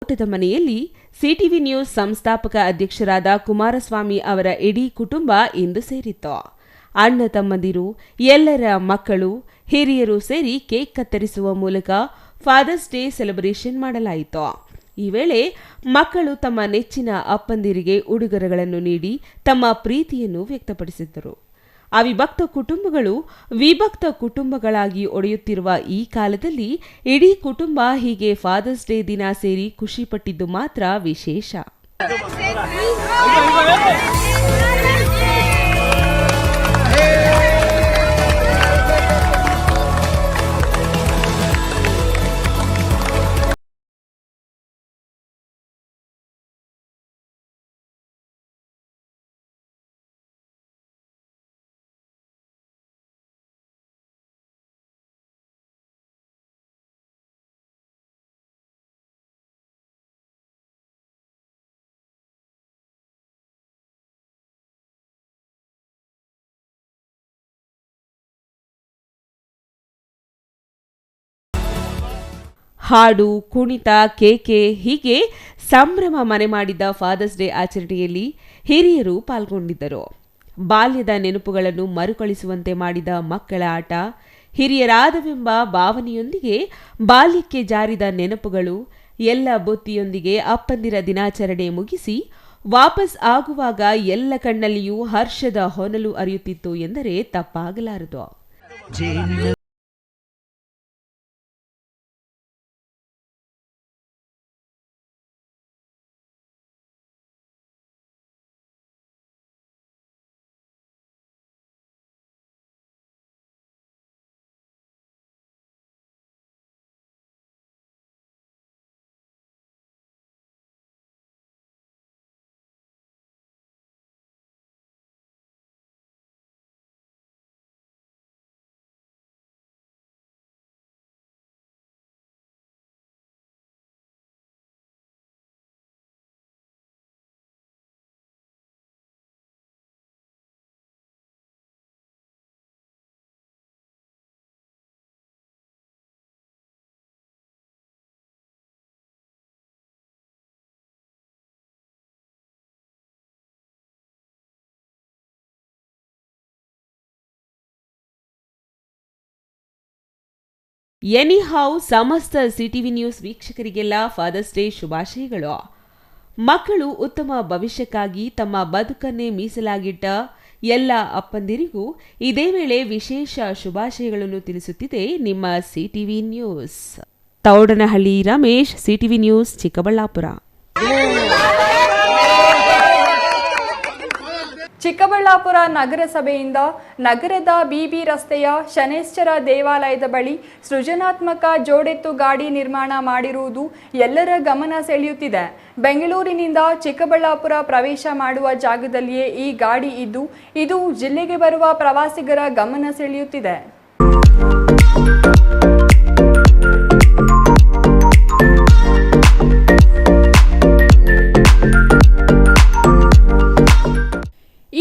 ಊಟದ ಮನೆಯಲ್ಲಿ ಸಿಟಿವಿ ನ್ಯೂಸ್ ಸಂಸ್ಥಾಪಕ ಅಧ್ಯಕ್ಷರಾದ ಕುಮಾರಸ್ವಾಮಿ ಅವರ ಇಡೀ ಕುಟುಂಬ ಇಂದು ಸೇರಿತ್ತು. ಅಣ್ಣ ತಮ್ಮಂದಿರು, ಎಲ್ಲರ ಮಕ್ಕಳು, ಹಿರಿಯರು ಸೇರಿ ಕೇಕ್ ಕತ್ತರಿಸುವ ಮೂಲಕ ಫಾದರ್ಸ್ ಡೇ ಸೆಲೆಬ್ರೇಷನ್ ಮಾಡಲಾಯಿತು. ಈ ವೇಳೆ ಮಕ್ಕಳು ತಮ್ಮ ನೆಚ್ಚಿನ ಅಪ್ಪಂದಿರಿಗೆ ಉಡುಗೊರೆಗಳನ್ನು ನೀಡಿ ತಮ್ಮ ಪ್ರೀತಿಯನ್ನು ವ್ಯಕ್ತಪಡಿಸಿದ್ದರು. ಅವಿಭಕ್ತ ಕುಟುಂಬಗಳು ವಿಭಕ್ತ ಕುಟುಂಬಗಳಾಗಿ ಒಡೆಯುತ್ತಿರುವ ಈ ಕಾಲದಲ್ಲಿ ಇಡೀ ಕುಟುಂಬ ಹೀಗೆ ಫಾದರ್ಸ್ ಡೇ ದಿನ ಸೇರಿ ಖುಷಿಪಟ್ಟಿದ್ದು ಮಾತ್ರ ವಿಶೇಷ. ಹಾಡು, ಕುಣಿತ, ಕೇಕೆ ಹೀಗೆ ಸಂಭ್ರಮ ಮನೆ ಮಾಡಿದ್ದ ಫಾದರ್ಸ್ ಡೇ ಆಚರಣೆಯಲ್ಲಿ ಹಿರಿಯರು ಪಾಲ್ಗೊಂಡಿದ್ದರು. ಬಾಲ್ಯದ ನೆನಪುಗಳನ್ನು ಮರುಕಳಿಸುವಂತೆ ಮಾಡಿದ ಮಕ್ಕಳ ಆಟ, ಹಿರಿಯರಾದವೆಂಬ ಭಾವನೆಯೊಂದಿಗೆ ಬಾಲ್ಯಕ್ಕೆ ಜಾರಿದ ನೆನಪುಗಳು, ಎಲ್ಲ ಬುತ್ತಿಯೊಂದಿಗೆ ಅಪ್ಪಂದಿರ ದಿನಾಚರಣೆ ಮುಗಿಸಿ ವಾಪಸ್ ಆಗುವಾಗ ಎಲ್ಲ ಕಣ್ಣಲ್ಲಿಯೂ ಹರ್ಷದ ಹೊನಲು ಅರಿಯುತ್ತಿತ್ತು ಎಂದರೆ ತಪ್ಪಾಗಲಾರದು. ಎನಿಹೌ ಸಮಸ್ತ ಸಿಟಿವಿ ನ್ಯೂಸ್ ವೀಕ್ಷಕರಿಗೆಲ್ಲ ಫಾದರ್ಸ್ ಡೇ ಶುಭಾಶಯಗಳು. ಮಕ್ಕಳು ಉತ್ತಮ ಭವಿಷ್ಯಕ್ಕಾಗಿ ತಮ್ಮ ಬದುಕನ್ನೇ ಮೀಸಲಾಗಿಟ್ಟ ಎಲ್ಲ ಅಪ್ಪಂದಿರಿಗೂ ಇದೇ ವೇಳೆ ವಿಶೇಷ ಶುಭಾಶಯಗಳನ್ನು ತಿಳಿಸುತ್ತಿದೆ ನಿಮ್ಮ CTV news. Thoudanahalli Ramesh, CTV news, Chikkaballapura. Chikkaballapura ನಗರಸಭೆಯಿಂದ ನಗರದ ಬಿಬಿ ರಸ್ತೆಯ ಶನೇಶ್ವರ ದೇವಾಲಯದ ಬಳಿ ಸೃಜನಾತ್ಮಕ ಜೋಡೆತ್ತು ಗಾಡಿ ನಿರ್ಮಾಣ ಮಾಡಿರುವುದು ಎಲ್ಲರ ಗಮನ ಸೆಳೆಯುತ್ತಿದೆ. ಬೆಂಗಳೂರಿನಿಂದ ಚಿಕ್ಕಬಳ್ಳಾಪುರ ಪ್ರವೇಶ ಮಾಡುವ ಜಾಗದಲ್ಲಿಯೇ ಈ ಗಾಡಿ ಇದ್ದು ಇದು ಜಿಲ್ಲೆಗೆ ಬರುವ ಪ್ರವಾಸಿಗರ ಗಮನ ಸೆಳೆಯುತ್ತಿದೆ.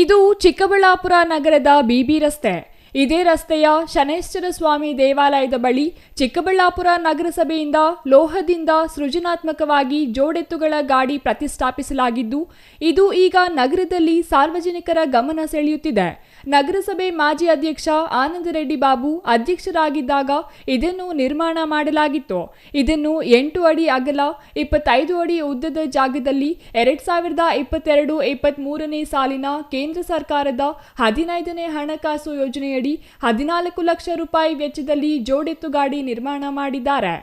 ಇದು ಚಿಕ್ಕಬಳ್ಳಾಪುರ ನಗರದ ಬಿಬಿ ರಸ್ತೆ. ಇದೇ ರಸ್ತೆಯ ಶನೇಶ್ವರ ಸ್ವಾಮಿ ದೇವಾಲಯದ ಬಳಿ ಚಿಕ್ಕಬಳ್ಳಾಪುರ ನಗರಸಭೆಯಿಂದ ಲೋಹದಿಂದ ಸೃಜನಾತ್ಮಕವಾಗಿ ಜೋಡೆತ್ತುಗಳ ಗಾಡಿ ಪ್ರತಿಷ್ಠಾಪಿಸಲಾಗಿದ್ದು ಇದು ಈಗ ನಗರದಲ್ಲಿ ಸಾರ್ವಜನಿಕರ ಗಮನ ಸೆಳೆಯುತ್ತಿದೆ. ನಗರಸಭೆ ಮಾಜಿ ಅಧ್ಯಕ್ಷ ಆನಂದ ರೆಡ್ಡಿ ಬಾಬು ಅಧ್ಯಕ್ಷರಾಗಿದ್ದಾಗ ಇದನ್ನು ನಿರ್ಮಾಣ ಮಾಡಲಾಗಿತ್ತು. ಇದನ್ನು 8 ಅಡಿ ಅಗಲ 25 ಅಡಿ ಉದ್ದದ ಜಾಗದಲ್ಲಿ 2022-23ನೇ ಸಾಲಿನ ಕೇಂದ್ರ ಸರ್ಕಾರದ 15ನೇ ಹಣಕಾಸು ಯೋಜನೆಯಡಿ 14 ಲಕ್ಷ ರೂಪಾಯಿ ವೆಚ್ಚದಲ್ಲಿ ಜೋಡೆತ್ತು ಗಾಡಿ ನಿರ್ಮಾಣ ಮಾಡಿದ್ದಾರೆ.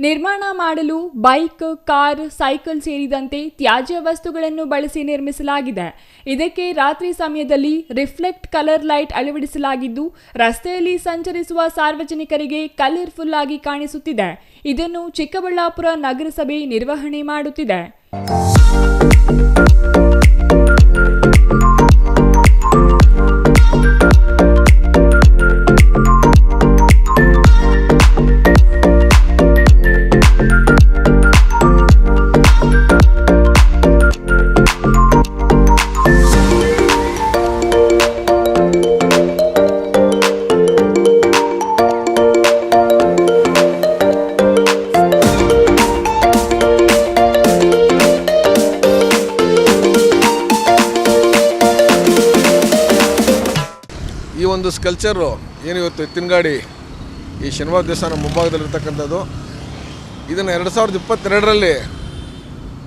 ನಿರ್ಮಾಣ ಮಾಡಲು ಬೈಕ್, ಕಾರ್, ಸೈಕಲ್ ಸೇರಿದಂತೆ ತ್ಯಾಜ್ಯ ವಸ್ತುಗಳನ್ನು ಬಳಸಿ ನಿರ್ಮಿಸಲಾಗಿದೆ. ಇದಕ್ಕೆ ರಾತ್ರಿ ಸಮಯದಲ್ಲಿ ರಿಫ್ಲೆಕ್ಟ್ ಕಲರ್ ಲೈಟ್ ಅಳವಡಿಸಲಾಗಿದ್ದು ರಸ್ತೆಯಲ್ಲಿ ಸಂಚರಿಸುವ ಸಾರ್ವಜನಿಕರಿಗೆ ಕಲರ್ಫುಲ್ ಆಗಿ ಕಾಣಿಸುತ್ತಿದೆ. ಇದನ್ನು ಚಿಕ್ಕಬಳ್ಳಾಪುರ ನಗರಸಭೆ ನಿರ್ವಹಣೆ ಮಾಡುತ್ತಿದೆ. ಸ್ಕಲ್ಚರು ಏನಿವತ್ತು ಎತ್ತಿನ ಗಾಡಿ ಈ ಶನಿವಾರ ದೇವಸ್ಥಾನ ಮುಂಭಾಗದಲ್ಲಿರ್ತಕ್ಕಂಥದ್ದು, ಇದನ್ನು 2022ರಲ್ಲಿ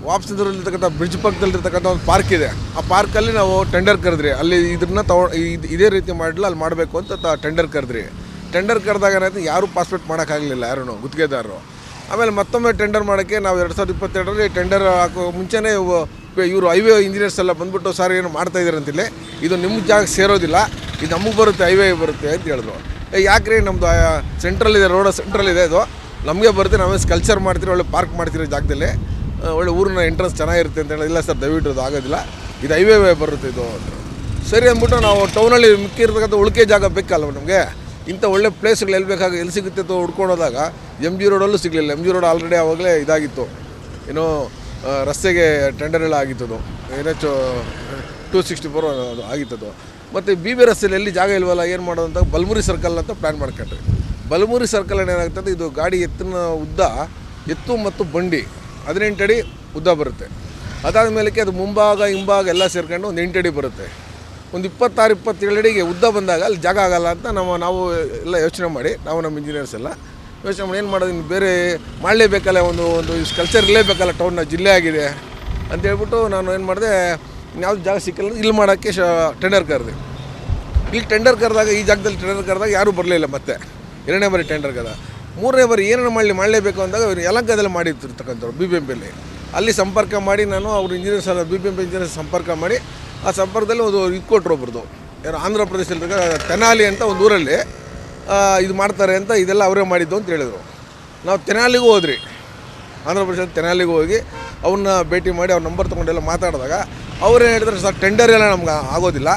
ವಾಪಸದಲ್ಲಿರ್ತಕ್ಕಂಥ ಬ್ರಿಡ್ಜ್ ಪಕ್ಕದಲ್ಲಿರ್ತಕ್ಕಂಥ ಒಂದು ಪಾರ್ಕ್ ಇದೆ. ಆ ಪಾರ್ಕಲ್ಲಿ ನಾವು ಟೆಂಡರ್ ಕರೆದ್ರಿ, ಅಲ್ಲಿ ಇದನ್ನು ಇದೇ ರೀತಿ ಮಾಡಲಿಲ್ಲ, ಅಲ್ಲಿ ಮಾಡಬೇಕು ಅಂತ ಟೆಂಡರ್ ಕರೆದ್ರಿ. ಟೆಂಡರ್ ಕರೆದಾಗ ಏನಾಯ್ತು, ಯಾರೂ ಪಾರ್ಟಿಸಿಪೇಟ್ ಮಾಡೋಕ್ಕಾಗಲಿಲ್ಲ, ಯಾರೂ ಗುತ್ತಿಗೆದಾರರು. ಆಮೇಲೆ ಮತ್ತೊಮ್ಮೆ ಟೆಂಡರ್ ಮಾಡೋಕ್ಕೆ ನಾವು 2022ರಲ್ಲಿ ಟೆಂಡರ್ ಹಾಕೋ ಮುಂಚೆನೇ ಇವರು ಹೈವೇ ಇಂಜಿನಿಯರ್ಸ್ ಎಲ್ಲ ಬಂದುಬಿಟ್ಟು ಸರ್ ಏನು ಮಾಡ್ತಾಯಿದ್ದಾರೆ ಅಂತೇಳಿ, ಇದು ನಿಮ್ಮ ಜಾಗ ಸೇರೋದಿಲ್ಲ, ಇದು ನಮಗೆ ಬರುತ್ತೆ, ಹೈವೇ ಬರುತ್ತೆ ಅಂತ ಹೇಳಿದ್ರು. ಯಾಕ್ರಿ ನಮ್ಮದು ಸೆಂಟ್ರಲ್ಲಿದೆ, ರೋಡ್ ಸೆಂಟ್ರಲ್ಲಿದೆ, ಇದು ನಮಗೆ ಬರುತ್ತೆ, ನಾವೇ ಸ್ಕಲ್ಚರ್ ಮಾಡ್ತೀರಿ, ಒಳ್ಳೆ ಪಾರ್ಕ್ ಮಾಡ್ತಿರೋ ಜಾಗದಲ್ಲಿ, ಒಳ್ಳೆ ಊರಿನ ಎಂಟ್ರೆನ್ಸ್ ಚೆನ್ನಾಗಿರುತ್ತೆ ಅಂತ ಹೇಳಿಲ್ಲ ಸರ್, ದಯವಿಟ್ಟು ಅದು ಆಗೋದಿಲ್ಲ, ಇದು ಹೈವೇ ಬರುತ್ತೆ ಇದು. ಸರಿ ಅಂದ್ಬಿಟ್ಟು ನಾವು ಟೌನಲ್ಲಿ ಮಿಕ್ಕಿರ್ತಕ್ಕಂಥ ಉಳಿಕೆ ಜಾಗ ಬೇಕಲ್ವ ನಮಗೆ, ಇಂಥ ಒಳ್ಳೆ ಪ್ಲೇಸ್ಗಳು ಎಲ್ಲಿ ಸಿಗುತ್ತೆ ಅಂತ ಹುಡ್ಕೊಂಡೋದಾಗ MG ರೋಡಲ್ಲೂ ಸಿಗಲಿಲ್ಲ. MG ರೋಡ್ ಆಲ್ರೆಡಿ ಆವಾಗಲೇ ಇದಾಗಿತ್ತು, ಏನೋ ರಸ್ತೆಗೆ ಟೆಂಡರ್ ಎಲ್ಲ ಆಗಿತ್ತದು, NH 264 ಅದು ಆಗಿತ್ತದು. ಮತ್ತು BB ರಸ್ತೆಯಲ್ಲಿ ಎಲ್ಲಿ ಜಾಗ ಇಲ್ವಲ್ಲ, ಏನು ಮಾಡೋದು ಅಂತ ಬಲಮುರಿ ಸರ್ಕಲ್ ಅಂತ ಪ್ಲ್ಯಾನ್ ಮಾಡ್ಕೊಂಡ್ರಿ. ಬಲಮುರಿ ಸರ್ಕಲ್ ಏನಾಗ್ತದೆ, ಇದು ಗಾಡಿ ಎತ್ತಿನ ಉದ್ದ, ಎತ್ತು ಮತ್ತು ಬಂಡಿ 18 ಅಡಿ ಉದ್ದ ಬರುತ್ತೆ. ಅದಾದ ಮೇಲಕ್ಕೆ ಅದು ಮುಂಭಾಗ ಹಿಂಭಾಗ ಎಲ್ಲ ಸೇರ್ಕೊಂಡು ಒಂದು 8 ಅಡಿ ಬರುತ್ತೆ. ಒಂದು 26-27 ಅಡಿಗೆ ಉದ್ದ ಬಂದಾಗ ಅಲ್ಲಿ ಜಾಗ ಆಗಲ್ಲ ಅಂತ ನಾವು ಎಲ್ಲ ಯೋಚನೆ ಮಾಡಿ, ನಾವು ನಮ್ಮ ಇಂಜಿನಿಯರ್ಸ್ ಎಲ್ಲ ಯೋಚನೆ ಮಾಡಿ ಏನು ಮಾಡೋದು, ಇನ್ನು ಬೇರೆ ಮಾಡಲೇಬೇಕಲ್ಲ, ಒಂದು ಕಲ್ಚರ್ ಇರಲೇಬೇಕಲ್ಲ, ಟೌನ್ನ ಜಿಲ್ಲೆ ಆಗಿದೆ ಅಂತ ಹೇಳ್ಬಿಟ್ಟು ನಾನು ಏನು ಮಾಡಿದೆ, ಯಾವುದು ಜಾಗ ಸಿಕ್ಕಲ್ಲ, ಇಲ್ಲಿ ಮಾಡೋಕ್ಕೆ ಟೆಂಡರ್ ಕರೆದೆ. ಇಲ್ಲಿ ಟೆಂಡರ್ ಕರೆದಾಗ, ಈ ಜಾಗದಲ್ಲಿ ಟೆಂಡರ್ ಕರೆದಾಗ ಯಾರೂ ಬರಲಿಲ್ಲ. ಮತ್ತೆ 2ನೇ ಬಾರಿ ಟೆಂಡರ್ ಕರೆದ, 3ನೇ ಬಾರಿ ಏನೇನು ಮಾಡಲೇಬೇಕು ಅಂದಾಗ ಅವ್ರು ಯಲಹಂಕದಲ್ಲಿ ಮಾಡಿರ್ತಿರ್ತಕ್ಕಂಥವ್ರು BBMPಯಲ್ಲಿ, ಅಲ್ಲಿ ಸಂಪರ್ಕ ಮಾಡಿ ನಾನು ಅವ್ರ ಇಂಜಿನಿಯರ್ಸ್ ಎಲ್ಲ BBMP ಇಂಜಿನಿಯರ್ಸ್ ಸಂಪರ್ಕ ಮಾಡಿ, ಆ ಸಂಪರ್ಕದಲ್ಲಿ ಒಂದು ಇದು ಕೊಟ್ಟರು ಒಬ್ರದ್ದು, ಏನು ಆಂಧ್ರ ಪ್ರದೇಶದಲ್ಲಿ ತೆನಾಲಿ ಅಂತ ಒಂದು ಊರಲ್ಲಿ ಇದು ಮಾಡ್ತಾರೆ ಅಂತ, ಇದೆಲ್ಲ ಅವರೇ ಮಾಡಿದ್ದು ಅಂತ ಹೇಳಿದರು. ನಾವು ತೆನಾಲಿಗೂ ಹೋದ್ರಿ, ಆಂಧ್ರ ಪ್ರದೇಶದ ತೆನಾಲಿಗೂ ಹೋಗಿ ಅವ್ರನ್ನ ಭೇಟಿ ಮಾಡಿ ಅವ್ರ ನಂಬರ್ ತೊಗೊಂಡೆಲ್ಲ ಮಾತಾಡಿದಾಗ ಅವ್ರೇನು ಹೇಳಿದ್ರೆ, ಸರ್ ಟೆಂಡರ್ ಎಲ್ಲ ನಮ್ಗೆ ಆಗೋದಿಲ್ಲ,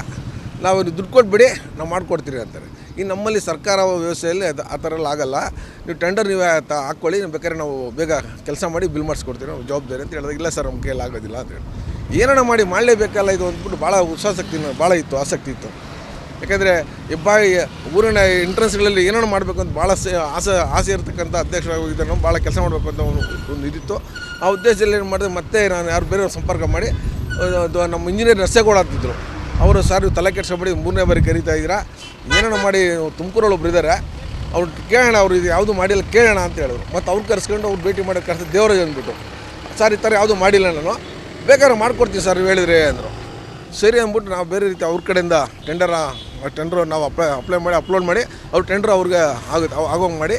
ನಾವು ದುಡ್ಡು ಕೊಟ್ಬಿಡಿ, ನಾವು ಮಾಡಿಕೊಡ್ತೀರಿ ಅಂತಾರೆ. ಈ ನಮ್ಮಲ್ಲಿ ಸರ್ಕಾರ ವ್ಯವಸ್ಥೆಯಲ್ಲಿ ಆ ಥರ ಎಲ್ಲ ಆಗಲ್ಲ, ನೀವು ಟೆಂಡರ್ ನೀವೇ ಹಾಕ್ಕೊಳ್ಳಿ, ಬೇಕಾದ್ರೆ ನಾವು ಬೇಗ ಕೆಲಸ ಮಾಡಿ ಬಿಲ್ ಮಾಡಿಸ್ಕೊಡ್ತೀವಿ, ನಾವು ಜವಾಬ್ದಾರಿ ಅಂತ ಹೇಳಿದಾಗ, ಇಲ್ಲ ಸರ್ ನಮ್ಮ ಕೈಯಲ್ಲಿ ಆಗೋದಿಲ್ಲ ಅಂತೇಳಿ, ಏನಾರ ಮಾಡಿ ಮಾಡಲೇಬೇಕಲ್ಲ ಇದು ಅಂದ್ಬಿಟ್ಟು ಭಾಳ ಭಾಳ ಇತ್ತು, ಆಸಕ್ತಿ ಇತ್ತು. ಯಾಕೆಂದರೆ ಊರಿನ ಎಂಟ್ರೆನ್ಸ್ಗಳಲ್ಲಿ ಏನಾರು ಮಾಡಬೇಕು ಅಂತ ಭಾಳ ಆಸೆ ಇರ್ತಕ್ಕಂಥ ಅಧ್ಯಕ್ಷರಾಗಿದ್ದ ನಾವು ಭಾಳ ಕೆಲಸ ಮಾಡಬೇಕು ಅಂತ ಒಂದು ಇದಿತ್ತು. ಆ ಉದ್ದೇಶದಲ್ಲಿ ಏನು ಮಾಡಿದೆ, ಮತ್ತೆ ನಾನು ಯಾರು ಬೇರೆಯವ್ರು ಸಂಪರ್ಕ ಮಾಡಿ, ನಮ್ಮ ಇಂಜಿನಿಯರ್ ನರ್ಸೇಗೌಡಾಗ್ತಿದ್ರು, ಅವರು ಸರ್ ನೀವು ತಲೆ ಕೆಡ್ಸ್ಕೊಬೇಡಿ, 3ನೇ ಬಾರಿ ಕರೀತಾ ಇದ್ದೀರಾ, ಏನಾರು ಮಾಡಿ ತುಮಕೂರಲ್ಲಿ ಒಬ್ರು ಇದ್ದಾರೆ, ಅವ್ರು ಕೇಳೋಣ, ಅವ್ರು ಇದು ಯಾವುದು ಮಾಡಿಲ್ಲ ಕೇಳೋಣ ಅಂತ ಹೇಳಿದ್ರು. ಮತ್ತು ಅವ್ರು ಕರೆಸ್ಕೊಂಡು ಅವ್ರು ಭೇಟಿ ಮಾಡೋಕ್ಕೆ ಕರೆಸಿ ದೇವರಾಜ್ ಅಂದ್ಬಿಟ್ಟು, ಸರ್ ಈ ಥರ ಯಾವುದೂ ಮಾಡಿಲ್ಲ, ನಾನು ಬೇಕಾದ್ರೆ ಮಾಡಿಕೊಡ್ತೀವಿ ಸರ್ ಹೇಳಿದ್ರೆ ಅಂದರು. ಸರಿ ಅಂದ್ಬಿಟ್ಟು ನಾವು ಬೇರೆ ರೀತಿ ಅವ್ರ ಕಡೆಯಿಂದ ಟೆಂಡ್ರು ನಾವು ಅಪ್ಲೋಡ್ ಮಾಡಿ ಅವ್ರು ಟೆಂಡ್ರ್ ಅವ್ರಿಗೆ ಆಗೋಂಗೆ ಮಾಡಿ,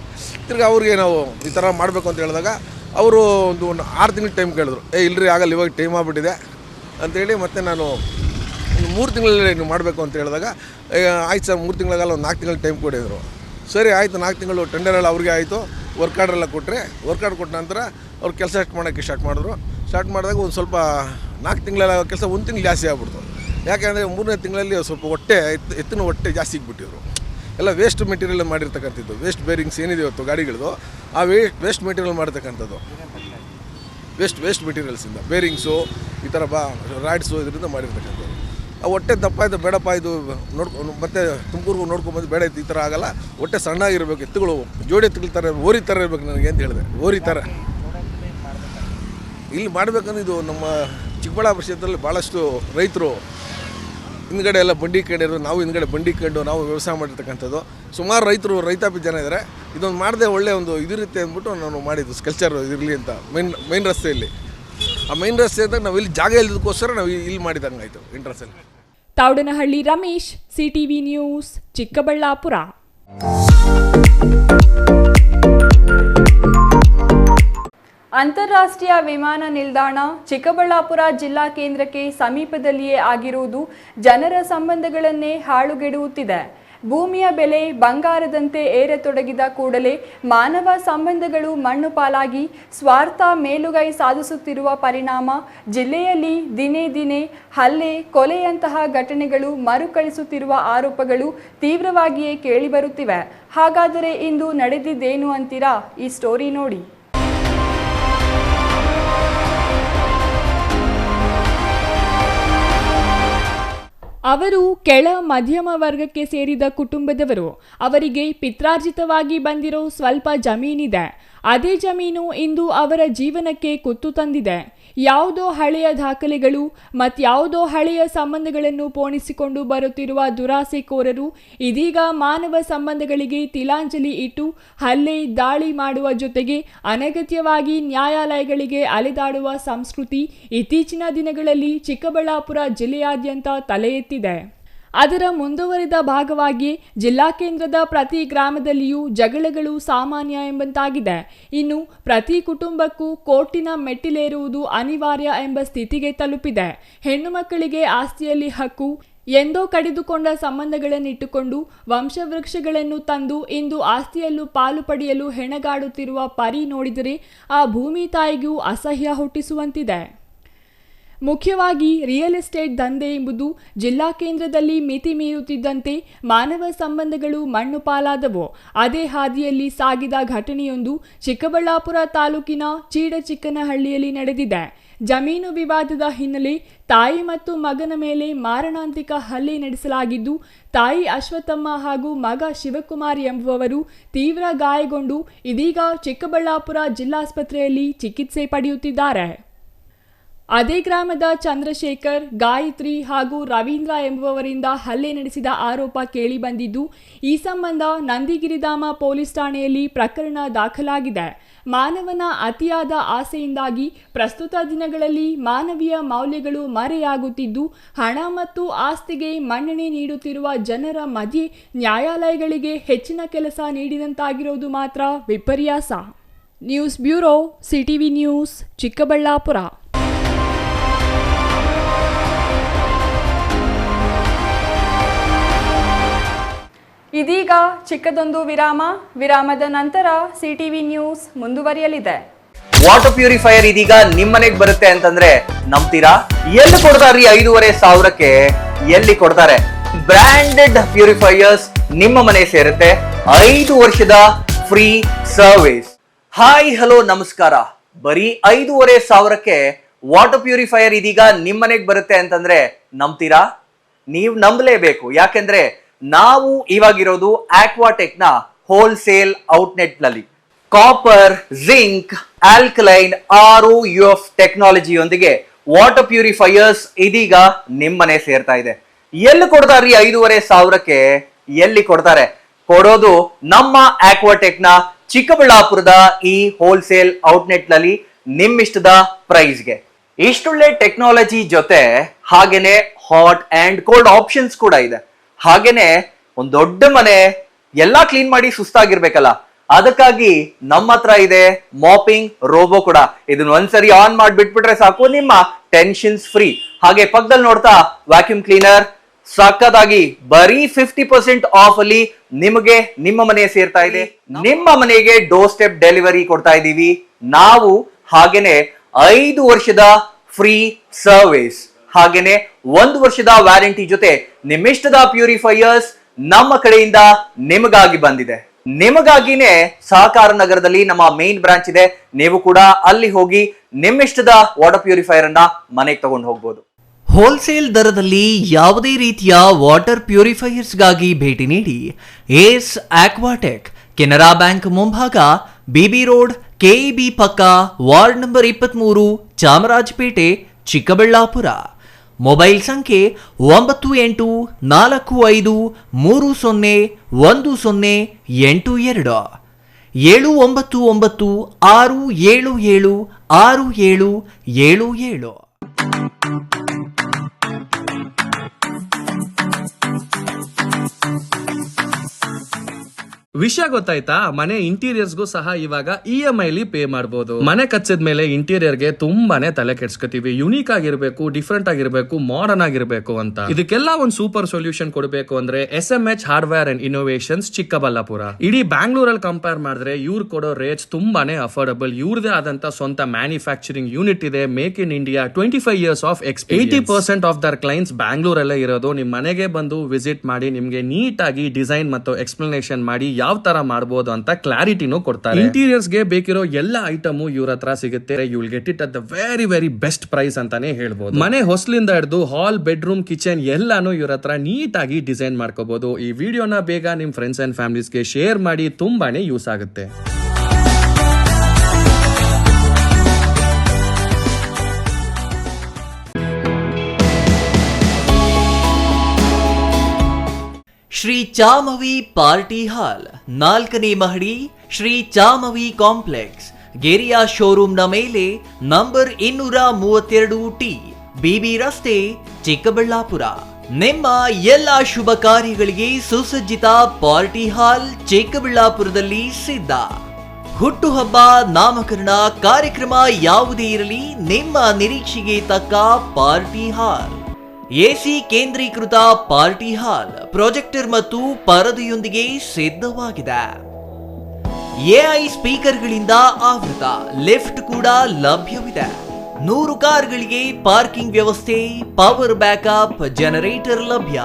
ತಿರ್ಗಿ ಅವ್ರಿಗೆ ನಾವು ಈ ಥರ ಮಾಡಬೇಕು ಅಂತ ಹೇಳಿದಾಗ ಅವರು ಒಂದು 6 ತಿಂಗಳು ಟೈಮ್ ಕೇಳಿದ್ರು. ಇಲ್ಲರಿ ಆಗಲ್ಲ, ಇವಾಗ ಟೈಮ್ ಆಗಿಬಿಟ್ಟಿದೆ ಅಂತೇಳಿ, ಮತ್ತು ನಾನು ಒಂದು 3 ತಿಂಗಳಲ್ಲಿ ನೀವು ಮಾಡಬೇಕು ಅಂತ ಹೇಳಿದಾಗ, ಆಯ್ತು ಸರ್ 3 ತಿಂಗಳಾಗಲ್ಲ, ಒಂದು 4 ತಿಂಗಳು ಟೈಮ್ ಕೊಟ್ಟಿದ್ರು. ಸರಿ ಆಯಿತು, 4 ತಿಂಗಳು ಟೆಂಡರ್ ಎಲ್ಲ ಅವ್ರಿಗೆ ಆಯಿತು, ವರ್ಕ್ ಆರ್ಡರ್ ಎಲ್ಲ ಕೊಟ್ಟರೆ, ವರ್ಕ್ ಆರ್ಡರ್ ಕೊಟ್ಟ ನಂತರ ಅವ್ರು ಕೆಲಸ ಸ್ಟಾರ್ಟ್ ಮಾಡಿದ್ರು. ಸ್ಟಾರ್ಟ್ ಮಾಡಿದಾಗ ಒಂದು ಸ್ವಲ್ಪ 4 ತಿಂಗಳೆಲ್ಲ ಕೆಲಸ 1 ತಿಂಗಳು ಜಾಸ್ತಿ ಆಗ್ಬಿಡ್ತು. ಯಾಕೆಂದರೆ 3ನೇ ತಿಂಗಳಲ್ಲಿ ಸ್ವಲ್ಪ ಎತ್ತಿನ ಹೊಟ್ಟೆ ಜಾಸ್ತಿ ಇಕ್ಬಿಟ್ಟಿದ್ರು. ಎಲ್ಲ ವೇಸ್ಟ್ ಮೆಟೀರಿಯಲ್ ಮಾಡಿರ್ತಕ್ಕಂಥದ್ದು, ವೇಸ್ಟ್ ಬೇರಿಂಗ್ಸ್ ಏನಿದೆ ಇವತ್ತು ಗಾಡಿಗಳದು, ಆ ವೇಸ್ಟ್ ಮೆಟೀರಿಯಲ್ ಮಾಡ್ತಕ್ಕಂಥದ್ದು, ವೇಸ್ಟ್ ಮೆಟೀರಿಯಲ್ಸಿಂದ ಬೇರಿಂಗ್ಸು, ಈ ಥರ ರಾಡ್ಸು ಇದರಿಂದ ಮಾಡಿರ್ತಕ್ಕಂಥದ್ದು. ಆ ಹೊಟ್ಟೆ ದಪ್ಪ ಆಯಿತು, ಬೇಡಪ್ಪ ಇದು ಮತ್ತೆ ತುಮಕೂರಿಗೂ ನೋಡ್ಕೊಂಬಂದು ಬೇಡ ಇತ್ತು, ಈ ಥರ ಆಗಲ್ಲ, ಹೊಟ್ಟೆ ಸಣ್ಣಾಗಿರ್ಬೇಕು, ಎತ್ತುಗಳು ಜೋಡಿ ಎತ್ತುಗಳ ಥರ ಓರಿ ಥರ ಇರ್ಬೇಕು ನನಗೆ ಅಂತ ಹೇಳಿದೆ. ಓರಿ ಥರ ಇಲ್ಲಿ ಮಾಡಬೇಕಂದ್ರೆ, ಇದು ನಮ್ಮ ಚಿಕ್ಕಬಳ್ಳಾಪುರ ಕ್ಷೇತ್ರದಲ್ಲಿ ಭಾಳಷ್ಟು ರೈತರು ಹಿಂದ್ಗಡೆ ಎಲ್ಲ ಬಂಡಿ ಕಂಡಿರೋ, ನಾವು ಹಿಂದ್ಗಡೆ ಬಂಡಿ ಕಂಡು ನಾವು ವ್ಯವಸಾಯ ಮಾಡಿರ್ತಕ್ಕಂಥದ್ದು ಸುಮಾರು ರೈತರು, ರೈತಾಪಿ ಜನ ಇದ್ದಾರೆ. ಇದೊಂದು ಮಾಡದೆ ಒಳ್ಳೆ ಒಂದು ಇದಿರುತ್ತೆ ಅಂದ್ಬಿಟ್ಟು ನಾನು ಮಾಡಿದ್ದು, ಸ್ಕಲ್ಚರ್ ಇರಲಿ ಅಂತ ಮೈನ್ ರಸ್ತೆಯಲ್ಲಿ. ಆ ಮೈನ್ ರಸ್ತೆ ಅಂತ ನಾವು ಇಲ್ಲಿ ಜಾಗ ಇಲ್ಲದಕ್ಕೋಸ್ಕರ ನಾವು ಇಲ್ಲಿ ಮಾಡಿದಂಗೆ ಆಯಿತು ಎಂಟ್ರೆನ್ಸಲ್ಲಿ. Thoudanahalli Ramesh, CTV news, Chikkaballapur. ಅಂತಾರಾಷ್ಟ್ರೀಯ ವಿಮಾನ ನಿಲ್ದಾಣ ಚಿಕ್ಕಬಳ್ಳಾಪುರ ಜಿಲ್ಲಾ ಕೇಂದ್ರಕ್ಕೆ ಸಮೀಪದಲ್ಲಿಯೇ ಆಗಿರುವುದು ಜನರ ಸಂಬಂಧಗಳನ್ನೇ ಹಾಳುಗೆಡುತ್ತಿದೆ. ಭೂಮಿಯ ಬೆಲೆ ಬಂಗಾರದಂತೆ ಏರತೊಡಗಿದ ಕೂಡಲೇ ಮಾನವ ಸಂಬಂಧಗಳು ಮಣ್ಣು ಪಾಲಾಗಿ ಸ್ವಾರ್ಥ ಮೇಲುಗೈ ಸಾಧಿಸುತ್ತಿರುವ ಪರಿಣಾಮ ಜಿಲ್ಲೆಯಲ್ಲಿ ದಿನೇ ದಿನೇ ಹಲ್ಲೆ, ಕೊಲೆಯಂತಹ ಘಟನೆಗಳು ಮರುಕಳಿಸುತ್ತಿರುವ ಆರೋಪಗಳು ತೀವ್ರವಾಗಿಯೇ ಕೇಳಿಬರುತ್ತಿವೆ. ಹಾಗಾದರೆ ಇಂದು ನಡೆದಿದ್ದೇನು ಅಂತೀರಾ? ಈ ಸ್ಟೋರಿ ನೋಡಿ. ಅವರು ಕೆಳ ಮಧ್ಯಮ ವರ್ಗಕ್ಕೆ ಸೇರಿದ ಕುಟುಂಬದವರು. ಅವರಿಗೆ ಪಿತ್ರಾರ್ಜಿತವಾಗಿ ಬಂದಿರೋ ಸ್ವಲ್ಪ ಜಮೀನಿದೆ. ಅದೇ ಜಮೀನು ಇಂದು ಅವರ ಜೀವನಕ್ಕೆ ಕುತ್ತು ತಂದಿದೆ. ಯಾವುದೋ ಹಳೆಯ ದಾಖಲೆಗಳು ಮತ್ಯಾವುದೋ ಹಳೆಯ ಸಂಬಂಧಗಳನ್ನು ಪೋಣಿಸಿಕೊಂಡು ಬರುತ್ತಿರುವ ದುರಾಸೆಕೋರರು ಇದೀಗ ಮಾನವ ಸಂಬಂಧಗಳಿಗೆ ತಿಲಾಂಜಲಿ ಇಟ್ಟು ಹಲ್ಲೆ ದಾಳಿ ಮಾಡುವ ಜೊತೆಗೆ ಅನಗತ್ಯವಾಗಿ ನ್ಯಾಯಾಲಯಗಳಿಗೆ ಅಲೆದಾಡುವ ಸಂಸ್ಕೃತಿ ಇತ್ತೀಚಿನ ದಿನಗಳಲ್ಲಿ ಚಿಕ್ಕಬಳ್ಳಾಪುರ ಜಿಲ್ಲೆಯಾದ್ಯಂತ ತಲೆ ಎತ್ತಿದೆ. ಅದರ ಮುಂದುವರಿದ ಭಾಗವಾಗಿ ಜಿಲ್ಲಾ ಕೇಂದ್ರದ ಪ್ರತಿ ಗ್ರಾಮದಲ್ಲಿಯೂ ಜಗಳಗಳು ಸಾಮಾನ್ಯ ಎಂಬಂತಾಗಿದೆ. ಇನ್ನು ಪ್ರತಿ ಕುಟುಂಬಕ್ಕೂ ಕೋರ್ಟಿನ ಮೆಟ್ಟಿಲೇರುವುದು ಅನಿವಾರ್ಯ ಎಂಬ ಸ್ಥಿತಿಗೆ ತಲುಪಿದೆ. ಹೆಣ್ಣು ಮಕ್ಕಳಿಗೆ ಆಸ್ತಿಯಲ್ಲಿ ಹಕ್ಕು ಎಂದೋ ಕಡಿದುಕೊಂಡ ಸಂಬಂಧಗಳನ್ನಿಟ್ಟುಕೊಂಡು ವಂಶವೃಕ್ಷಗಳನ್ನು ತಂದು ಇಂದು ಆಸ್ತಿಯಲ್ಲೂ ಪಾಲು ಪಡೆಯಲು ಹೆಣಗಾಡುತ್ತಿರುವ ಪರಿ ನೋಡಿದರೆ ಆ ಭೂಮಿ ತಾಯಿಗೂ ಅಸಹ್ಯ ಹುಟ್ಟಿಸುವಂತಿದೆ. ಮುಖ್ಯವಾಗಿ ರಿಯಲ್ ಎಸ್ಟೇಟ್ ದಂಧೆ ಎಂಬುದು ಜಿಲ್ಲಾ ಕೇಂದ್ರದಲ್ಲಿ ಮಿತಿ ಮೀರುತ್ತಿದ್ದಂತೆ ಮಾನವ ಸಂಬಂಧಗಳು ಮಣ್ಣು ಪಾಲಾದವು. ಅದೇ ಹಾದಿಯಲ್ಲಿ ಸಾಗಿದ ಘಟನೆಯೊಂದು ಚಿಕ್ಕಬಳ್ಳಾಪುರ ತಾಲೂಕಿನ ಚೀಡಚಿಕ್ಕನಹಳ್ಳಿಯಲ್ಲಿ ನಡೆದಿದೆ. ಜಮೀನು ವಿವಾದದ ಹಿನ್ನೆಲೆ ತಾಯಿ ಮತ್ತು ಮಗನ ಮೇಲೆ ಮಾರಣಾಂತಿಕ ಹಲ್ಲೆ ನಡೆಸಲಾಗಿದ್ದು, ತಾಯಿ ಅಶ್ವಥಮ್ಮ ಹಾಗೂ ಮಗ ಶಿವಕುಮಾರ್ ಎಂಬುವವರು ತೀವ್ರ ಗಾಯಗೊಂಡು ಇದೀಗ ಚಿಕ್ಕಬಳ್ಳಾಪುರ ಜಿಲ್ಲಾಸ್ಪತ್ರೆಯಲ್ಲಿ ಚಿಕಿತ್ಸೆ ಪಡೆಯುತ್ತಿದ್ದಾರೆ. ಅದೇ ಗ್ರಾಮದ ಚಂದ್ರಶೇಖರ್, ಗಾಯತ್ರಿ ಹಾಗೂ ರವೀಂದ್ರ ಎಂಬುವವರಿಂದ ಹಲ್ಲೆ ನಡೆಸಿದ ಆರೋಪ ಕೇಳಿಬಂದಿದ್ದು, ಈ ಸಂಬಂಧ ನಂದಿಗಿರಿಧಾಮ ಪೊಲೀಸ್ ಠಾಣೆಯಲ್ಲಿ ಪ್ರಕರಣ ದಾಖಲಾಗಿದೆ. ಮಾನವನ ಅತಿಯಾದ ಆಸೆಯಿಂದಾಗಿ ಪ್ರಸ್ತುತ ದಿನಗಳಲ್ಲಿ ಮಾನವೀಯ ಮೌಲ್ಯಗಳು ಮರೆಯಾಗುತ್ತಿದ್ದು, ಹಣ ಮತ್ತು ಆಸ್ತಿಗೆ ಮನ್ನಣೆ ನೀಡುತ್ತಿರುವ ಜನರ ಮಧ್ಯೆ ನ್ಯಾಯಾಲಯಗಳಿಗೆ ಹೆಚ್ಚಿನ ಕೆಲಸ ನೀಡಿದಂತಾಗಿರೋದು ಮಾತ್ರ ವಿಪರ್ಯಾಸ. News bureau, CTV news, Chikkaballapur. ಇದೀಗ ಚಿಕ್ಕದೊಂದು ವಿರಾಮದ ನಂತರ ಸಿಟಿವಿ ನ್ಯೂಸ್ ಮುಂದುವರಿಯಲಿದೆ. ವಾಟರ್ ಪ್ಯೂರಿಫೈಯರ್ ಇದೀಗ ನಿಮ್ಮನೆಗೆ ಬರುತ್ತೆ ಅಂತಂದ್ರೆ ನಂಬ್ತೀರಾ? ಎಲ್ಲಿ ಕೊಡ್ತಾರ್ರಿ 5,500ಕ್ಕೆ? ಎಲ್ಲಿ ಕೊಡ್ತಾರೆ? ಬ್ರಾಂಡೆಡ್ ಪ್ಯೂರಿಫೈಯರ್ಸ್ ನಿಮ್ಮ ಮನೆ ಸೇರುತ್ತೆ. 5 ವರ್ಷದ ಫ್ರೀ ಸರ್ವಿಸ್. ಹಾಯ್ ಹಲೋ ನಮಸ್ಕಾರ. ಬರೀ 5,500ಕ್ಕೆ ವಾಟರ್ ಪ್ಯೂರಿಫೈಯರ್ ಇದೀಗ ನಿಮ್ಮನೆಗೆ ಬರುತ್ತೆ ಅಂತಂದ್ರೆ ನಂಬ್ತೀರಾ? ನೀವು ನಂಬಲೇಬೇಕು. ಯಾಕೆಂದ್ರೆ ನಾವು ಇವಾಗಿರೋದು ಆಕ್ವಾಟೆಕ್ ನ ಹೋಲ್ಸೇಲ್ ಔಟ್ಲೆಟ್ ನಲ್ಲಿ ಕಾಪರ್, ಜಿಂಕ್, ಆಲ್ಕಲೈನ್, ROUF ಟೆಕ್ನಾಲಜಿಯೊಂದಿಗೆ ವಾಟರ್ ಪ್ಯೂರಿಫೈಯರ್ಸ್ ಇದೀಗ ನಿಮ್ಮನೆ ಸೇರ್ತಾ ಇದೆ. ಎಲ್ಲಿ ಕೊಡ್ತಾರ್ರಿ 5,500ಕ್ಕೆ? ಎಲ್ಲಿ ಕೊಡ್ತಾರೆ? ಕೊಡೋದು ನಮ್ಮ ಆಕ್ವಾಟೆಕ್ ನ ಚಿಕ್ಕಬಳ್ಳಾಪುರದ ಈ ಹೋಲ್ಸೇಲ್ ಔಟ್ಲೆಟ್ ನಲ್ಲಿ ನಿಮ್ಮಿಷ್ಟದ ಪ್ರೈಸ್ಗೆ. ಇಷ್ಟೊಳ್ಳೆ ಟೆಕ್ನಾಲಜಿ ಜೊತೆ ಹಾಗೇನೆ ಹಾಟ್ ಅಂಡ್ ಕೋಲ್ಡ್ ಆಪ್ಷನ್ಸ್ ಕೂಡ ಇದೆ. ಹಾಗೇನೆ ಒಂದ್ ದೊಡ್ಡ ಮನೆ ಎಲ್ಲಾ ಕ್ಲೀನ್ ಮಾಡಿ ಸುಸ್ತಾಗಿರ್ಬೇಕಲ್ಲ, ಅದಕ್ಕಾಗಿ ನಮ್ಮ ಹತ್ರ ಇದೆ ಮಾಪಿಂಗ್ ರೋಬೋ ಕೂಡ. ಇದನ್ನ ಒಂದ್ಸರಿ ಆನ್ ಮಾಡ್ಬಿಟ್ಬಿಟ್ರೆ ಸಾಕು, ನಿಮ್ಮ ಟೆನ್ಷನ್ಸ್ ಫ್ರೀ. ಹಾಗೆ ಪಕ್ಕದಲ್ಲಿ ನೋಡ್ತಾ ವ್ಯಾಕ್ಯೂಮ್ ಕ್ಲೀನರ್ ಸಕ್ಕದಾಗಿ ಬರೀ 50% ಆಫ್ ಅಲ್ಲಿ ನಿಮಗೆ ನಿಮ್ಮ ಮನೆ ಸೇರ್ತಾ ಇದೆ. ನಿಮ್ಮ ಮನೆಗೆ ಡೋರ್ ಸ್ಟೆಪ್ ಡೆಲಿವರಿ ಕೊಡ್ತಾ ಇದೀವಿ ನಾವು. ಹಾಗೇನೆ 5 ವರ್ಷದ ಫ್ರೀ ಸರ್ವಿಸ್, ಹಾಗೇನೆ 1 ವರ್ಷದ ವ್ಯಾರಂಟಿ ಜೊತೆ ನಿಮ್ಮಿಷ್ಟದ ಪ್ಯೂರಿಫೈಯರ್ಸ್ ನಮ್ಮ ಕಡೆಯಿಂದ ನಿಮಗಾಗಿ ಬಂದಿದೆ. ನಿಮಗಾಗಿನೇ ಸಹಕಾರ ನಗರದಲ್ಲಿ ನಮ್ಮ ಮೇನ್ ಬ್ರಾಂಚ್ ಇದೆ. ನೀವು ಕೂಡ ಅಲ್ಲಿ ಹೋಗಿ ನಿಮ್ಮಿಷ್ಟದ ವಾಟರ್ ಪ್ಯೂರಿಫೈಯರ್ ಅನ್ನ ಮನೆಗೆ ತಗೊಂಡು ಹೋಗ್ಬೋದು. ಹೋಲ್ಸೇಲ್ ದರದಲ್ಲಿ ಯಾವುದೇ ರೀತಿಯ ವಾಟರ್ ಪ್ಯೂರಿಫೈಯರ್ಸ್ಗಾಗಿ ಭೇಟಿ ನೀಡಿ ಏಸ್ ಆಕ್ವಾಟೆಕ್, ಕೆನರಾ ಬ್ಯಾಂಕ್ ಮುಂಭಾಗ, ಬಿಬಿ ರೋಡ್, KEB ಪಕ್ಕ, ward number 23, Chamarajpet, Chikkaballapur. Mobile ಸಂಖ್ಯೆ 9845301082, 7996776777. ವಿಷಯ ಗೊತ್ತಾಯ್ತಾ? ಮನೆ ಇಂಟೀರಿಯರ್ಸ್ಗೂ ಸಹ ಇವಾಗ EMI ಪೇ ಮಾಡಬಹುದು. ಮನೆ ಕಚ್ಚಿದ ಮೇಲೆ ಇಂಟೀರಿಯರ್ಗೆ ತುಂಬಾನೇ ತಲೆ ಕೆಡ್ಸ್ಕೊತೀವಿ. ಯುನೀಕ್ ಆಗಿರ್ಬೇಕು, ಡಿಫ್ರೆಂಟ್ ಆಗಿರ್ಬೇಕು, ಮಾಡರ್ನ್ ಆಗಿರ್ಬೇಕು ಅಂತ. ಇದಕ್ಕೆಲ್ಲ ಒಂದು ಸೂಪರ್ ಸೊಲ್ಯೂಷನ್ ಕೊಡಬೇಕು ಅಂದ್ರೆ SMH hardware and innovations Chikkaballapur. ಇಡೀ ಬ್ಯಾಂಗ್ಳೂರಲ್ಲಿ ಕಂಪೇರ್ ಮಾಡಿದ್ರೆ ಇವ್ರು ಕೊಡೋ ರೇಟ್ಸ್ ತುಂಬಾನೇ ಅಫೋರ್ಡಬಲ್. ಇವ್ರದೇ ಆದಂತ ಸ್ವಂತ ಮ್ಯಾನುಫ್ಯಾಕ್ಚರಿಂಗ್ ಯೂನಿಟ್ ಇದೆ. Make in India, 25 years of experience. 80% of their clients ಬ್ಯಾಂಗ್ಳೂರಲ್ಲೇ ಇರೋದು. ನಿಮ್ ಮನೆಗೆ ಬಂದು ವಿಸಿಟ್ ಮಾಡಿ ನಿಮ್ಗೆ ನೀಟ್ ಆಗಿ ಡಿಸೈನ್ ಮತ್ತು ಎಕ್ಸ್ಪ್ಲನೇಷನ್ ಮಾಡಿ ಯಾವ ತರ ಮಾಡಬಹುದು ಅಂತ ಕ್ಲಾರಿಟಿನೂ ಕೊಡ್ತಾರೆ. ಇಂಟೀರಿಯರ್ಸ್ ಗೆ ಬೇಕಿರೋ ಎಲ್ಲ ಐಟಮು ಇವ್ರ ಹತ್ರ ಸಿಗುತ್ತೆ. You will get it at the very very best price ಅಂತಾನೆ ಹೇಳ್ಬೋದು. ಮನೆ ಹೊಸಲಿಂದ ಹಿಡಿದು ಹಾಲ್, ಬೆಡ್ರೂಮ್, ಕಿಚನ್ ಎಲ್ಲಾನು ಇವ್ರ ಹತ್ರ ನೀಟ್ ಆಗಿ ಡಿಸೈನ್ ಮಾಡ್ಕೋಬಹುದು. ಈ ವಿಡಿಯೋನ ಬೇಗ ನಿಮ್ ಫ್ರೆಂಡ್ಸ್ ಅಂಡ್ ಫ್ಯಾಮಿಲೀಸ್ಗೆ ಶೇರ್ ಮಾಡಿ, ತುಂಬಾನೇ ಯೂಸ್ ಆಗುತ್ತೆ. ಶ್ರೀ ಚಾಮವಿ ಪಾರ್ಟಿ ಹಾಲ್, 4ನೇ ಮಹಡಿ, ಶ್ರೀ ಚಾಮವಿ ಕಾಂಪ್ಲೆಕ್ಸ್, ಗೆರಿಯಾ ಶೋರೂಮ್ನ ಮೇಲೆ, ನಂಬರ್ 232T, ಬಿಬಿ ರಸ್ತೆ, ಚಿಕ್ಕಬಳ್ಳಾಪುರ. ನಿಮ್ಮ ಎಲ್ಲ ಶುಭ ಕಾರ್ಯಗಳಿಗೆ ಸುಸಜ್ಜಿತ ಪಾರ್ಟಿ ಹಾಲ್ ಚಿಕ್ಕಬಳ್ಳಾಪುರದಲ್ಲಿ ಸಿದ್ಧ. ಹುಟ್ಟುಹಬ್ಬ, ನಾಮಕರಣ, ಕಾರ್ಯಕ್ರಮ ಯಾವುದೇ ಇರಲಿ, ನಿಮ್ಮ ನಿರೀಕ್ಷೆಗೆ ತಕ್ಕ ಪಾರ್ಟಿ ಹಾಲ್. ಎಸಿ ಕೇಂದ್ರೀಕೃತ ಪಾರ್ಟಿ ಹಾಲ್, ಪ್ರೊಜೆಕ್ಟರ್ ಮತ್ತು ಪರದೆಯೊಂದಿಗೆ ಸಿದ್ಧವಾಗಿದೆ. ಎಐ ಸ್ಪೀಕರ್ಗಳಿಂದ ಆವೃತ, ಲಿಫ್ಟ್ ಕೂಡ ಲಭ್ಯವಿದೆ. 100 ಕಾರ್ಗಳಿಗೆ ಪಾರ್ಕಿಂಗ್ ವ್ಯವಸ್ಥೆ, ಪವರ್ ಬ್ಯಾಕಪ್, ಜನರೇಟರ್ ಲಭ್ಯ.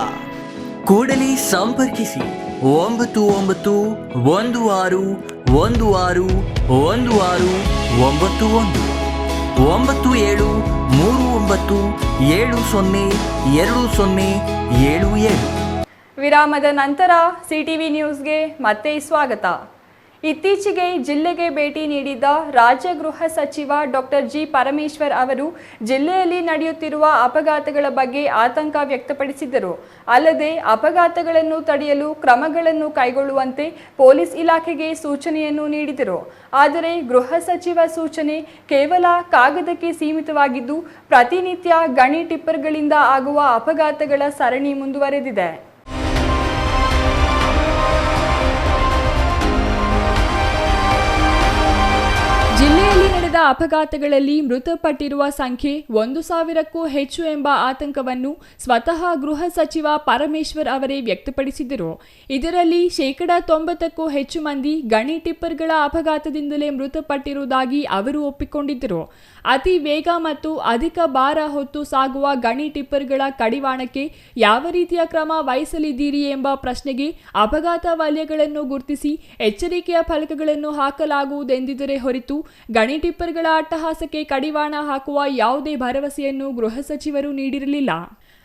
ಕೂಡಲೇ ಸಂಪರ್ಕಿಸಿ 9739702077. ವಿರಾಮದ ನಂತರ ಸಿಟಿವಿ ನ್ಯೂಸ್ಗೆ ಮತ್ತೆ ಸ್ವಾಗತ. ಇತ್ತೀಚೆಗೆ ಜಿಲ್ಲೆಗೆ ಭೇಟಿ ನೀಡಿದ್ದ ರಾಜ್ಯ ಗೃಹ ಸಚಿವ ಡಾಕ್ಟರ್ ಜಿ ಪರಮೇಶ್ವರ್ ಅವರು ಜಿಲ್ಲೆಯಲ್ಲಿ ನಡೆಯುತ್ತಿರುವ ಅಪಘಾತಗಳ ಬಗ್ಗೆ ಆತಂಕ ವ್ಯಕ್ತಪಡಿಸಿದರು. ಅಲ್ಲದೆ ಅಪಘಾತಗಳನ್ನು ತಡೆಯಲು ಕ್ರಮಗಳನ್ನು ಕೈಗೊಳ್ಳುವಂತೆ ಪೊಲೀಸ್ ಇಲಾಖೆಗೆ ಸೂಚನೆಯನ್ನು ನೀಡಿದರು. ಆದರೆ ಗೃಹ ಸಚಿವ ಸೂಚನೆ ಕೇವಲ ಕಾಗದಕ್ಕೆ ಸೀಮಿತವಾಗಿದ್ದು, ಪ್ರತಿನಿತ್ಯ ಗಣಿ ಟಿಪ್ಪರ್ಗಳಿಂದ ಆಗುವ ಅಪಘಾತಗಳ ಸರಣಿ ಮುಂದುವರೆದಿದೆ. ಜಿಲ್ಲೆಯಲ್ಲಿ ನಡೆದ ಅಪಘಾತಗಳಲ್ಲಿ ಮೃತಪಟ್ಟಿರುವ ಸಂಖ್ಯೆ 1,000ಕ್ಕೂ ಹೆಚ್ಚು ಎಂಬ ಆತಂಕವನ್ನು ಸ್ವತಃ ಗೃಹ ಸಚಿವ ಪರಮೇಶ್ವರ್ ಅವರೇ ವ್ಯಕ್ತಪಡಿಸಿದರು. ಇದರಲ್ಲಿ 90%ಕ್ಕೂ ಹೆಚ್ಚು ಮಂದಿ ಗಣಿ ಟಿಪ್ಪರ್ಗಳ ಅಪಘಾತದಿಂದಲೇ ಮೃತಪಟ್ಟಿರುವುದಾಗಿ ಅವರು ಒಪ್ಪಿಕೊಂಡಿದ್ದರು. ಅತಿ ವೇಗ ಮತ್ತು ಅಧಿಕ ಭಾರ ಹೊತ್ತು ಸಾಗುವ ಗಣಿ ಟಿಪ್ಪರ್ಗಳ ಕಡಿವಾಣಕ್ಕೆ ಯಾವ ರೀತಿಯ ಕ್ರಮ ವಹಿಸಲಿದ್ದೀರಿ ಎಂಬ ಪ್ರಶ್ನೆಗೆ ಅಪಘಾತ ವಲಯಗಳನ್ನು ಗುರುತಿಸಿ ಎಚ್ಚರಿಕೆಯ ಫಲಕಗಳನ್ನು ಹಾಕಲಾಗುವುದೆಂದಿದ್ದರೆ ಹೊರತು ಗಣಿ ಟಿಪ್ಪರ್ಗಳ ಅಟ್ಟಹಾಸಕ್ಕೆ ಕಡಿವಾಣ ಹಾಕುವ ಯಾವುದೇ ಭರವಸೆಯನ್ನು ಗೃಹ ಸಚಿವರು ನೀಡಿರಲಿಲ್ಲ.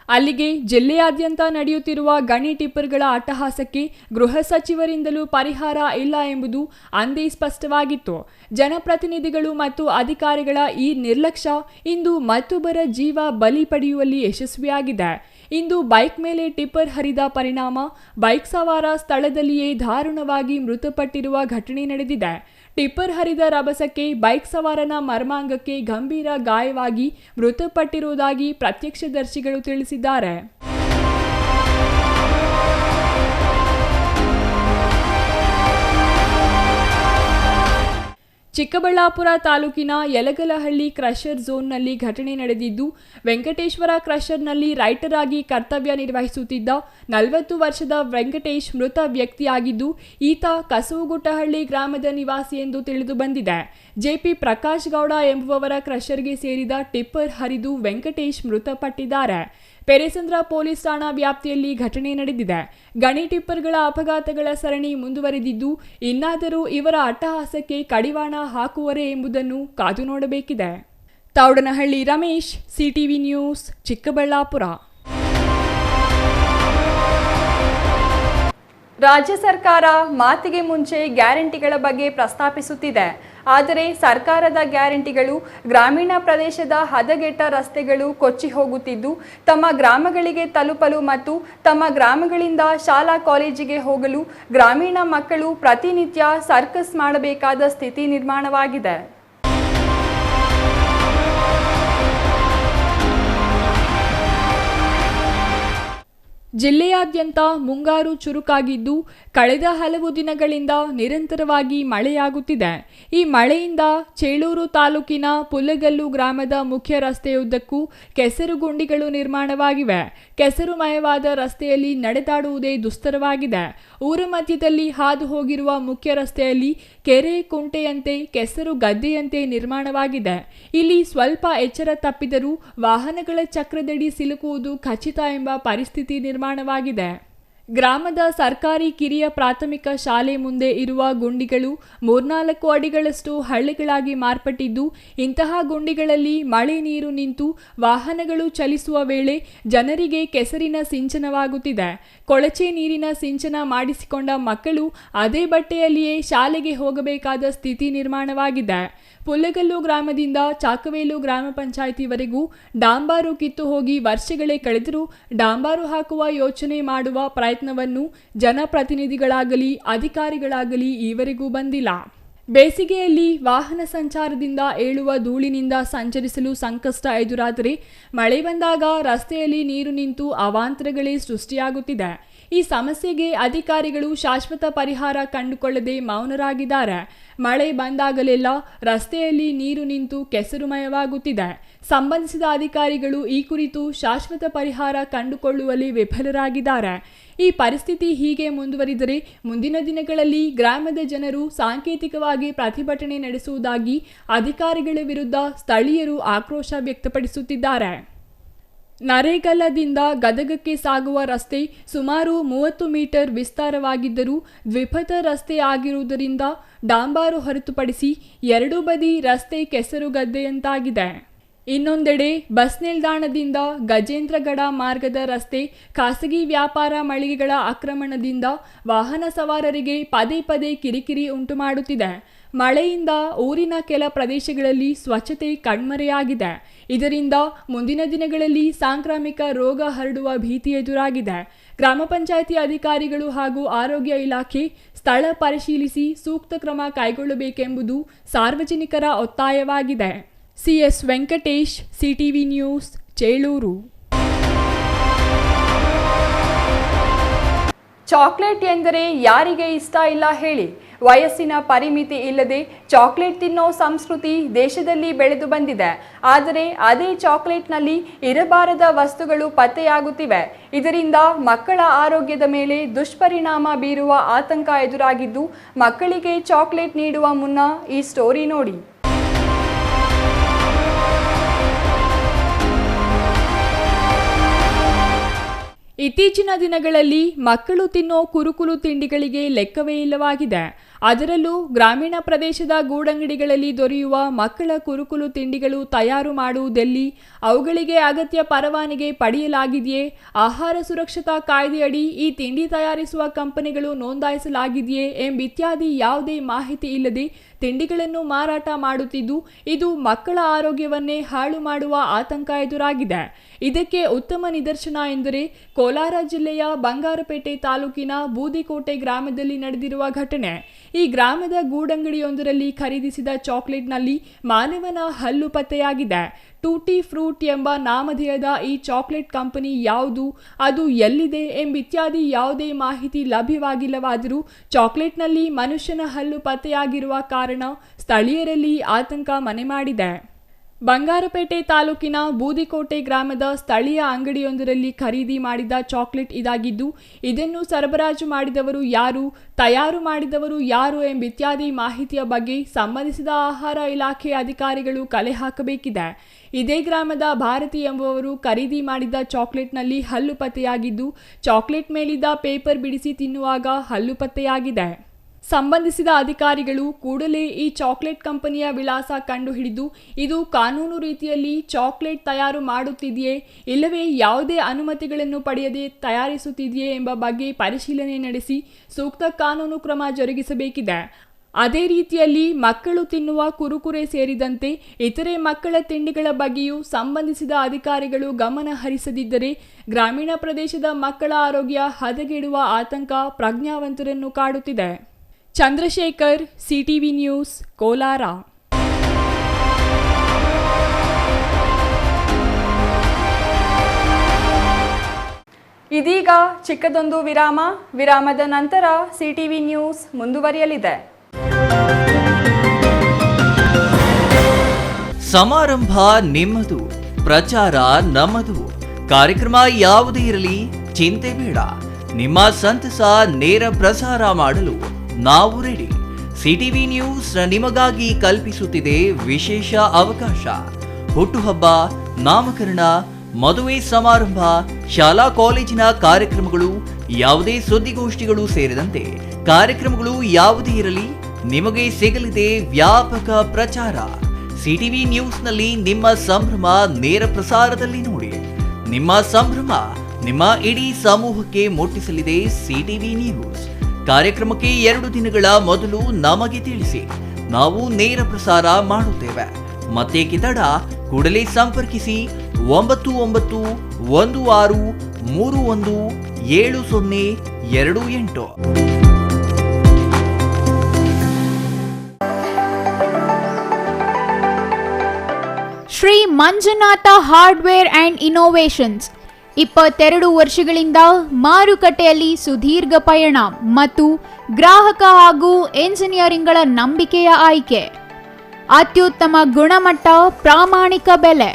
ಅಲ್ಲಿಗೆ ಜಿಲ್ಲೆಯಾದ್ಯಂತ ನಡೆಯುತ್ತಿರುವ ಗಣಿ ಟಿಪ್ಪರ್ಗಳ ಅಟ್ಟಹಾಸಕ್ಕೆ ಗೃಹ ಸಚಿವರಿಂದಲೂ ಪರಿಹಾರ ಇಲ್ಲ ಎಂಬುದು ಅಂದೇ ಸ್ಪಷ್ಟವಾಗಿತ್ತು. ಜನಪ್ರತಿನಿಧಿಗಳು ಮತ್ತು ಅಧಿಕಾರಿಗಳ ಈ ನಿರ್ಲಕ್ಷ್ಯ ಇಂದು ಮತ್ತೊಬ್ಬರ ಜೀವ ಬಲಿ ಪಡೆಯುವಲ್ಲಿ ಯಶಸ್ವಿಯಾಗಿದೆ. ಇಂದು ಬೈಕ್ ಮೇಲೆ ಟಿಪ್ಪರ್ ಹರಿದ ಪರಿಣಾಮ ಬೈಕ್ ಸವಾರ ಸ್ಥಳದಲ್ಲಿಯೇ ದಾರುಣವಾಗಿ ಮೃತಪಟ್ಟಿರುವ ಘಟನೆ ನಡೆದಿದೆ. ಟಿಪ್ಪರ್ ಹರಿದ ರಭಸಕ್ಕೆ ಬೈಕ್ ಸವಾರನ ಮರ್ಮಾಂಗಕ್ಕೆ ಗಂಭೀರ ಗಾಯವಾಗಿ ಮೃತಪಟ್ಟಿರುವುದಾಗಿ ಪ್ರತ್ಯಕ್ಷದರ್ಶಿಗಳು ತಿಳಿಸಿದ್ದಾರೆ. ಚಿಕ್ಕಬಳ್ಳಾಪುರ ತಾಲೂಕಿನ ಯಲಗಲಹಳ್ಳಿ ಕ್ರಷರ್ ಝೋನ್ನಲ್ಲಿ ಘಟನೆ ನಡೆದಿದ್ದು, ವೆಂಕಟೇಶ್ವರ ಕ್ರಷರ್ನಲ್ಲಿ ರೈಟರ್ ಆಗಿ ಕರ್ತವ್ಯ ನಿರ್ವಹಿಸುತ್ತಿದ್ದ 40 ವರ್ಷದ ವೆಂಕಟೇಶ್ ಮೃತ ವ್ಯಕ್ತಿಯಾಗಿದ್ದು, ಈತ ಕಸವುಗುಟ್ಟಹಳ್ಳಿ ಗ್ರಾಮದ ನಿವಾಸಿ ಎಂದು ತಿಳಿದು ಬಂದಿದೆ. ಜೆಪಿ ಪ್ರಕಾಶ್ ಗೌಡ ಎಂಬುವವರ ಕ್ರಷರ್ಗೆ ಸೇರಿದ ಟಿಪ್ಪರ್ ಹರಿದು ವೆಂಕಟೇಶ್ ಮೃತಪಟ್ಟಿದ್ದಾರೆ. ಪೆರೇಸಂದ್ರ ಪೊಲೀಸ್ ಠಾಣಾ ವ್ಯಾಪ್ತಿಯಲ್ಲಿ ಘಟನೆ ನಡೆದಿದೆ. ಗಣಿ ಟಿಪ್ಪರ್ಗಳ ಅಪಘಾತಗಳ ಸರಣಿ ಮುಂದುವರೆದಿದ್ದು, ಇನ್ನಾದರೂ ಇವರ ಅಟ್ಟಹಾಸಕ್ಕೆ ಕಡಿವಾಣ ಹಾಕುವರೇ ಎಂಬುದನ್ನು ಕಾದು ನೋಡಬೇಕಿದೆ. Thoudanahalli Ramesh, CTV news, Chikkaballapur. ರಾಜ್ಯ ಸರ್ಕಾರ ಮಾತಿಗೆ ಮುಂಚೆ ಗ್ಯಾರಂಟಿಗಳ ಬಗ್ಗೆ ಪ್ರಸ್ತಾಪಿಸುತ್ತಿದೆ. ಆದರೆ ಸರ್ಕಾರದ ಗ್ಯಾರಂಟಿಗಳು ಗ್ರಾಮೀಣ ಪ್ರದೇಶದ ಹದಗೆಟ್ಟ ರಸ್ತೆಗಳು ಕೊಚ್ಚಿ ಹೋಗುತ್ತಿದ್ದು, ತಮ್ಮ ಗ್ರಾಮಗಳಿಗೆ ತಲುಪಲು ಮತ್ತು ತಮ್ಮ ಗ್ರಾಮಗಳಿಂದ ಶಾಲಾ ಕಾಲೇಜಿಗೆ ಹೋಗಲು ಗ್ರಾಮೀಣ ಮಕ್ಕಳು ಪ್ರತಿನಿತ್ಯ ಸರ್ಕಸ್ ಮಾಡಬೇಕಾದ ಸ್ಥಿತಿ ನಿರ್ಮಾಣವಾಗಿದೆ. ಜಿಲ್ಲೆಯಾದ್ಯಂತ ಮುಂಗಾರು ಚುರುಕಾಗಿದ್ದು, ಕಳೆದ ಹಲವು ದಿನಗಳಿಂದ ನಿರಂತರವಾಗಿ ಮಳೆಯಾಗುತ್ತಿದೆ. ಈ ಮಳೆಯಿಂದ ಚೇಳೂರು ತಾಲೂಕಿನ ಪುಲ್ಲಗಲ್ಲು ಗ್ರಾಮದ ಮುಖ್ಯ ರಸ್ತೆಯುದ್ದಕ್ಕೂ ಕೆಸರು ಗುಂಡಿಗಳು ನಿರ್ಮಾಣವಾಗಿವೆ. ಕೆಸರುಮಯವಾದ ರಸ್ತೆಯಲ್ಲಿ ನಡೆದಾಡುವುದೇ ದುಸ್ತರವಾಗಿದೆ. ಊರ ಮಧ್ಯದಲ್ಲಿ ಹಾದು ಹೋಗಿರುವ ಮುಖ್ಯ ರಸ್ತೆಯಲ್ಲಿ ಕೆರೆ ಕುಂಟೆಯಂತೆ ಕೆಸರು ಗದ್ದೆಯಂತೆ ನಿರ್ಮಾಣವಾಗಿದೆ. ಇಲ್ಲಿ ಸ್ವಲ್ಪ ಎಚ್ಚರ ತಪ್ಪಿದರೂ ವಾಹನಗಳ ಚಕ್ರದಡಿ ಸಿಲುಕುವುದು ಖಚಿತ ಎಂಬ ಪರಿಸ್ಥಿತಿ ನಿರ್ಮಾಣವಾಗಿದೆ. ಗ್ರಾಮದ ಸರ್ಕಾರಿ ಕಿರಿಯ ಪ್ರಾಥಮಿಕ ಶಾಲೆ ಮುಂದೆ ಇರುವ ಗುಂಡಿಗಳು 3-4 ಅಡಿಗಳಷ್ಟು ಹಳ್ಳಿಗಳಾಗಿ ಮಾರ್ಪಟ್ಟಿದ್ದು, ಇಂತಹ ಗುಂಡಿಗಳಲ್ಲಿ ಮಳೆ ನೀರು ನಿಂತು ವಾಹನಗಳು ಚಲಿಸುವ ವೇಳೆ ಜನರಿಗೆ ಕೆಸರಿನ ಸಿಂಚನವಾಗುತ್ತಿದೆ. ಕೊಳಚೆ ನೀರಿನ ಸಿಂಚನ ಮಾಡಿಸಿಕೊಂಡ ಮಕ್ಕಳು ಅದೇ ಬಟ್ಟೆಯಲ್ಲಿಯೇ ಶಾಲೆಗೆ ಹೋಗಬೇಕಾದ ಸ್ಥಿತಿ ನಿರ್ಮಾಣವಾಗಿದೆ. ಪುಲ್ಲಗಲ್ಲು ಗ್ರಾಮದಿಂದ ಚಾಕವೇಲು ಗ್ರಾಮ ಪಂಚಾಯಿತಿವರೆಗೂ ಡಾಂಬಾರು ಕಿತ್ತು ಹೋಗಿ ವರ್ಷಗಳೇ ಕಳೆದರೂ ಡಾಂಬಾರು ಹಾಕುವ ಯೋಚನೆ ಮಾಡುವ ಪ್ರಯತ್ನ ಪ್ರಯತ್ನವನ್ನು ಜನಪ್ರತಿನಿಧಿಗಳಾಗಲಿ ಅಧಿಕಾರಿಗಳಾಗಲಿ ಈವರೆಗೂ ಬಂದಿಲ್ಲ. ಬೇಸಿಗೆಯಲ್ಲಿ ವಾಹನ ಸಂಚಾರದಿಂದ ಏಳುವ ಧೂಳಿನಿಂದ ಸಂಚರಿಸಲು ಸಂಕಷ್ಟ ಎದುರಾದರೆ ಮಳೆ ಬಂದಾಗ ರಸ್ತೆಯಲ್ಲಿ ನೀರು ನಿಂತು ಅವಾಂತರಗಳೇ ಸೃಷ್ಟಿಯಾಗುತ್ತಿದೆ. ಈ ಸಮಸ್ಯೆಗೆ ಅಧಿಕಾರಿಗಳು ಶಾಶ್ವತ ಪರಿಹಾರ ಕಂಡುಕೊಳ್ಳದೆ ಮೌನರಾಗಿದ್ದಾರೆ. ಮಳೆ ಬಂದಾಗಲೆಲ್ಲ ರಸ್ತೆಯಲ್ಲಿ ನೀರು ನಿಂತು ಕೆಸರುಮಯವಾಗುತ್ತಿದೆ. ಸಂಬಂಧಿಸಿದ ಅಧಿಕಾರಿಗಳು ಈ ಕುರಿತು ಶಾಶ್ವತ ಪರಿಹಾರ ಕಂಡುಕೊಳ್ಳುವಲ್ಲಿ ವಿಫಲರಾಗಿದ್ದಾರೆ. ಈ ಪರಿಸ್ಥಿತಿ ಹೀಗೆ ಮುಂದುವರಿದರೆ ಮುಂದಿನ ದಿನಗಳಲ್ಲಿ ಗ್ರಾಮದ ಜನರು ಸಾಂಕೇತಿಕವಾಗಿ ಪ್ರತಿಭಟನೆ ನಡೆಸುವುದಾಗಿ ಅಧಿಕಾರಿಗಳ ವಿರುದ್ಧ ಸ್ಥಳೀಯರು ಆಕ್ರೋಶ ವ್ಯಕ್ತಪಡಿಸುತ್ತಿದ್ದಾರೆ. ನರೇಗಲ್ಲದಿಂದ ಗದಗಕ್ಕೆ ಸಾಗುವ ರಸ್ತೆ ಸುಮಾರು 30 ಮೀಟರ್ ವಿಸ್ತಾರವಾಗಿದ್ದರೂ ದ್ವಿಪಥ ರಸ್ತೆ ಆಗಿರುವುದರಿಂದ ಡಾಂಬಾರು ಹೊರತುಪಡಿಸಿ ಎರಡೂ ಬದಿ ರಸ್ತೆ ಕೆಸರುಗದ್ದೆಯಂತಾಗಿದೆ. ಇನ್ನೊಂದೆಡೆ ಬಸ್ ನಿಲ್ದಾಣದಿಂದ ಗಜೇಂದ್ರಗಡ ಮಾರ್ಗದ ರಸ್ತೆ ಖಾಸಗಿ ವ್ಯಾಪಾರ ಮಳಿಗೆಗಳ ಆಕ್ರಮಣದಿಂದ ವಾಹನ ಸವಾರರಿಗೆ ಪದೇ ಪದೇ ಕಿರಿಕಿರಿ ಉಂಟುಮಾಡುತ್ತಿದೆ. ಮಳೆಯಿಂದ ಊರಿನ ಕೆಲ ಪ್ರದೇಶಗಳಲ್ಲಿ ಸ್ವಚ್ಛತೆ ಕಣ್ಮರೆಯಾಗಿದೆ. ಇದರಿಂದ ಮುಂದಿನ ದಿನಗಳಲ್ಲಿ ಸಾಂಕ್ರಾಮಿಕ ರೋಗ ಹರಡುವ ಭೀತಿ ಎದುರಾಗಿದೆ. ಗ್ರಾಮ ಪಂಚಾಯಿತಿ ಅಧಿಕಾರಿಗಳು ಹಾಗೂ ಆರೋಗ್ಯ ಇಲಾಖೆ ಸ್ಥಳ ಪರಿಶೀಲಿಸಿ ಸೂಕ್ತ ಕ್ರಮ ಕೈಗೊಳ್ಳಬೇಕೆಂಬುದು ಸಾರ್ವಜನಿಕರ ಒತ್ತಾಯವಾಗಿದೆ. CS Venkatesh, CTV news, Chelur. Chocolate ಎಂದರೆ ಯಾರಿಗೆ ಇಷ್ಟ ಇಲ್ಲ ಹೇಳಿ? ವಯಸ್ಸಿನ ಪರಿಮಿತಿ ಇಲ್ಲದೆ ಚಾಕ್ಲೇಟ್ ತಿನ್ನೋ ಸಂಸ್ಕೃತಿ ದೇಶದಲ್ಲಿ ಬೆಳೆದು ಬಂದಿದೆ. ಆದರೆ ಅದೇ ಚಾಕ್ಲೇಟ್ನಲ್ಲಿ ಇರಬಾರದ ವಸ್ತುಗಳು ಪತ್ತೆಯಾಗುತ್ತಿವೆ. ಇದರಿಂದ ಮಕ್ಕಳ ಆರೋಗ್ಯದ ಮೇಲೆ ದುಷ್ಪರಿಣಾಮ ಬೀರುವ ಆತಂಕ ಎದುರಾಗಿದ್ದು, ಮಕ್ಕಳಿಗೆ ಚಾಕ್ಲೇಟ್ ನೀಡುವ ಮುನ್ನ ಈ ಸ್ಟೋರಿ ನೋಡಿ. ಇತ್ತೀಚಿನ ದಿನಗಳಲ್ಲಿ ಮಕ್ಕಳು ತಿನ್ನೋ ಕುರುಕುಲು ತಿಂಡಿಗಳಿಗೆ ಲೆಕ್ಕವೇ ಇಲ್ಲವಾಗಿದೆ. ಅದರಲ್ಲೂ ಗ್ರಾಮೀಣ ಪ್ರದೇಶದ ಗೂಡಂಗಡಿಗಳಲ್ಲಿ ದೊರೆಯುವ ಮಕ್ಕಳ ಕುರುಕುಲು ತಿಂಡಿಗಳು ತಯಾರು ಮಾಡುವುದೆಲ್ಲಿ? ಅವುಗಳಿಗೆ ಅಗತ್ಯ ಪರವಾನಗಿ ಪಡೆಯಲಾಗಿದೆಯೇ? ಆಹಾರ ಸುರಕ್ಷತಾ ಕಾಯ್ದೆಯಡಿ ಈ ತಿಂಡಿ ತಯಾರಿಸುವ ಕಂಪನಿಗಳು ನೋಂದಾಯಿಸಲಾಗಿದೆಯೇ ಎಂಬಿತ್ಯಾದಿ ಯಾವುದೇ ಮಾಹಿತಿ ಇಲ್ಲದೆ ತಿಂಡಿಗಳನ್ನು ಮಾರಾಟ ಮಾಡುತ್ತಿದ್ದು, ಇದು ಮಕ್ಕಳ ಆರೋಗ್ಯವನ್ನೇ ಹಾಳು ಮಾಡುವ ಆತಂಕ ಎದುರಾಗಿದೆ. ಇದಕ್ಕೆ ಉತ್ತಮ ನಿದರ್ಶನ ಎಂದರೆ ಕೋಲಾರ ಜಿಲ್ಲೆಯ ಬಂಗಾರಪೇಟೆ ತಾಲೂಕಿನ ಬೂದಿಕೋಟೆ ಗ್ರಾಮದಲ್ಲಿ ನಡೆದಿರುವ ಘಟನೆ. ಈ ಗ್ರಾಮದ ಗೂಡಂಗಡಿಯೊಂದರಲ್ಲಿ ಖರೀದಿಸಿದ ಚಾಕ್ಲೇಟ್ನಲ್ಲಿ ಮಾನವನ ಹಲ್ಲು ಪತ್ತೆಯಾಗಿದೆ. ಟೂಟಿ ಫ್ರೂಟ್ ಎಂಬ ನಾಮಧೇಯದ ಈ ಚಾಕ್ಲೇಟ್ ಕಂಪನಿ ಯಾವುದು, ಅದು ಎಲ್ಲಿದೆ ಎಂಬಿತ್ಯಾದಿ ಯಾವುದೇ ಮಾಹಿತಿ ಲಭ್ಯವಾಗಿಲ್ಲವಾದರೂ ಚಾಕ್ಲೇಟ್ನಲ್ಲಿ ಮನುಷ್ಯನ ಹಲ್ಲು ಪತ್ತೆಯಾಗಿರುವ ಕಾರಣ ಸ್ಥಳೀಯರಲ್ಲಿ ಆತಂಕ ಮನೆ ಮಾಡಿದೆ. ಬಂಗಾರಪೇಟೆ ತಾಲೂಕಿನ ಬೂದಿಕೋಟೆ ಗ್ರಾಮದ ಸ್ಥಳೀಯ ಅಂಗಡಿಯೊಂದರಲ್ಲಿ ಖರೀದಿ ಮಾಡಿದ ಚಾಕ್ಲೇಟ್ ಇದಾಗಿದ್ದು, ಇದನ್ನು ಸರಬರಾಜು ಮಾಡಿದವರು ಯಾರು, ತಯಾರು ಮಾಡಿದವರು ಯಾರು ಎಂಬಿತ್ಯಾದಿ ಮಾಹಿತಿಯ ಬಗ್ಗೆ ಸಂಬಂಧಿಸಿದ ಆಹಾರ ಇಲಾಖೆ ಅಧಿಕಾರಿಗಳು ಕಲೆ ಹಾಕಬೇಕಿದೆ. ಇದೇ ಗ್ರಾಮದ ಭಾರತಿ ಎಂಬುವವರು ಖರೀದಿ ಮಾಡಿದ ಚಾಕ್ಲೇಟ್ನಲ್ಲಿ ಹಲ್ಲು ಪತ್ತೆಯಾಗಿದ್ದು, ಚಾಕ್ಲೇಟ್ ಮೇಲಿದ್ದ ಪೇಪರ್ ಬಿಡಿಸಿ ತಿನ್ನುವಾಗ ಹಲ್ಲು ಪತ್ತೆಯಾಗಿದೆ. ಸಂಬಂಧಿಸಿದ ಅಧಿಕಾರಿಗಳು ಕೂಡಲೇ ಈ ಚಾಕ್ಲೇಟ್ ಕಂಪನಿಯ ವಿಳಾಸ ಕಂಡುಹಿಡಿದು ಇದು ಕಾನೂನು ರೀತಿಯಲ್ಲಿ ಚಾಕ್ಲೇಟ್ ತಯಾರು ಮಾಡುತ್ತಿದೆಯೇ ಇಲ್ಲವೇ ಯಾವುದೇ ಅನುಮತಿಗಳನ್ನು ಪಡೆಯದೆ ತಯಾರಿಸುತ್ತಿದೆಯೇ ಎಂಬ ಬಗ್ಗೆ ಪರಿಶೀಲನೆ ನಡೆಸಿ ಸೂಕ್ತ ಕಾನೂನು ಕ್ರಮ ಜರುಗಿಸಬೇಕಿದೆ. ಅದೇ ರೀತಿಯಲ್ಲಿ ಮಕ್ಕಳು ತಿನ್ನುವ ಕುರುಕುರೆ ಸೇರಿದಂತೆ ಇತರೆ ಮಕ್ಕಳ ತಿಂಡಿಗಳ ಬಗ್ಗೆಯೂ ಸಂಬಂಧಿಸಿದ ಅಧಿಕಾರಿಗಳು ಗಮನ ಹರಿಸದಿದ್ದರೆ ಗ್ರಾಮೀಣ ಪ್ರದೇಶದ ಮಕ್ಕಳ ಆರೋಗ್ಯ ಹದಗೆಡುವ ಆತಂಕ ಪ್ರಜ್ಞಾವಂತರನ್ನು ಕಾಡುತ್ತಿದೆ. Chandrashekhar, CTV news, Kolar. ಇದೀಗ ಚಿಕ್ಕದೊಂದು ವಿರಾಮದ ನಂತರ ಸಿಟಿವಿ ನ್ಯೂಸ್ ಮುಂದುವರಿಯಲಿದೆ. ಸಮಾರಂಭ ನಿಮ್ಮದು, ಪ್ರಚಾರ ನಮ್ಮದು. ಕಾರ್ಯಕ್ರಮ ಯಾವುದೇ ಇರಲಿ ಚಿಂತೆ ಬೇಡ. ನಿಮ್ಮ ಸಂತಸ ನೇರ ಪ್ರಸಾರ ಮಾಡಲು ನಾವು ರೆಡಿ. ಸಿಟಿವಿ ನ್ಯೂಸ್ ನಿಮಗಾಗಿ ಕಲ್ಪಿಸುತ್ತಿದೆ ವಿಶೇಷ ಅವಕಾಶ. ಹುಟ್ಟುಹಬ್ಬ, ನಾಮಕರಣ, ಮದುವೆ ಸಮಾರಂಭ, ಶಾಲಾ ಕಾಲೇಜಿನ ಕಾರ್ಯಕ್ರಮಗಳು, ಯಾವುದೇ ಸುದ್ದಿಗೋಷ್ಠಿಗಳು ಸೇರಿದಂತೆ ಕಾರ್ಯಕ್ರಮಗಳು ಯಾವುದೇ ಇರಲಿ ನಿಮಗೆ ಸಿಗಲಿದೆ ವ್ಯಾಪಕ ಪ್ರಚಾರ. ಸಿಟಿವಿ ನ್ಯೂಸ್ನಲ್ಲಿ ನಿಮ್ಮ ಸಂಭ್ರಮ ನೇರ ಪ್ರಸಾರದಲ್ಲಿ ನೋಡಿ. ನಿಮ್ಮ ಸಂಭ್ರಮ ನಿಮ್ಮ ಇಡೀ ಸಮೂಹಕ್ಕೆ ಮುಟ್ಟಿಸಲಿದೆ ಸಿಟಿವಿ ನ್ಯೂಸ್. ಕಾರ್ಯಕ್ರಮಕ್ಕೆ 2 ದಿನಗಳ ಮೊದಲು ನಮಗೆ ತಿಳಿಸಿ, ನಾವು ನೇರ ಪ್ರಸಾರ ಮಾಡುತ್ತೇವೆ. ಮತ್ತೆ ಕಿತಡ ಕೂಡಲೇ ಸಂಪರ್ಕಿಸಿ 991631 7028. Shri Manjunatha hardware and innovations 22 ವರ್ಷಗಳಿಂದ ಮಾರುಕಟ್ಟೆಯಲ್ಲಿ ಸುದೀರ್ಘ ಪಯಣ ಮತ್ತು ಗ್ರಾಹಕ ಹಾಗೂ ಎಂಜಿನಿಯರಿಂಗ್ಗಳ ನಂಬಿಕೆಯ ಆಯ್ಕೆ. ಅತ್ಯುತ್ತಮ ಗುಣಮಟ್ಟ, ಪ್ರಾಮಾಣಿಕ ಬೆಲೆ.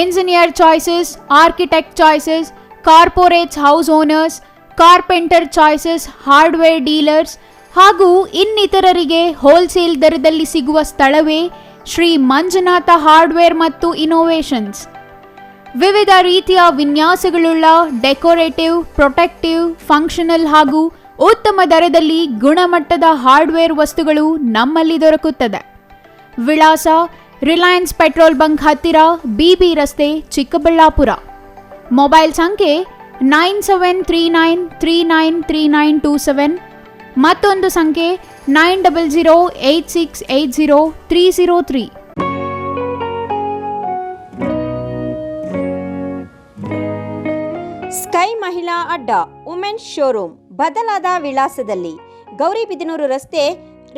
Engineer choices, architect choices, corporates, house owners, carpenter choices, hardware dealers ಹಾಗೂ ಇನ್ನಿತರರಿಗೆ ಹೋಲ್ಸೇಲ್ ದರದಲ್ಲಿ ಸಿಗುವ ಸ್ಥಳವೇ ಶ್ರೀ ಮಂಜುನಾಥ ಹಾರ್ಡ್ವೇರ್ ಮತ್ತು ಇನೋವೇಷನ್ಸ್. ವಿವಿಧ ರೀತಿಯ ವಿನ್ಯಾಸಗಳುಳ್ಳ ಡೆಕೋರೇಟಿವ್, ಪ್ರೊಟೆಕ್ಟಿವ್, ಫಂಕ್ಷನಲ್ ಹಾಗೂ ಉತ್ತಮ ದರದಲ್ಲಿ ಗುಣಮಟ್ಟದ ಹಾರ್ಡ್ವೇರ್ ವಸ್ತುಗಳು ನಮ್ಮಲ್ಲಿ ದೊರಕುತ್ತದೆ. ವಿಳಾಸ: ರಿಲಯನ್ಸ್ ಪೆಟ್ರೋಲ್ ಬಂಕ್ ಹತ್ತಿರ, BB ರಸ್ತೆ, ಚಿಕ್ಕಬಳ್ಳಾಪುರ. ಮೊಬೈಲ್ ಸಂಖ್ಯೆ 9739393927. ಮತ್ತೊಂದು ಸಂಖ್ಯೆ 9008680303. ಸ್ಕೈ ಮಹಿಳಾ ಅಡ್ಡ ವುಮೆನ್ಸ್ ಶೋರೂಮ್ ಬದಲಾದ ವಿಳಾಸದಲ್ಲಿ, ಗೌರಿಬಿದನೂರು ರಸ್ತೆ,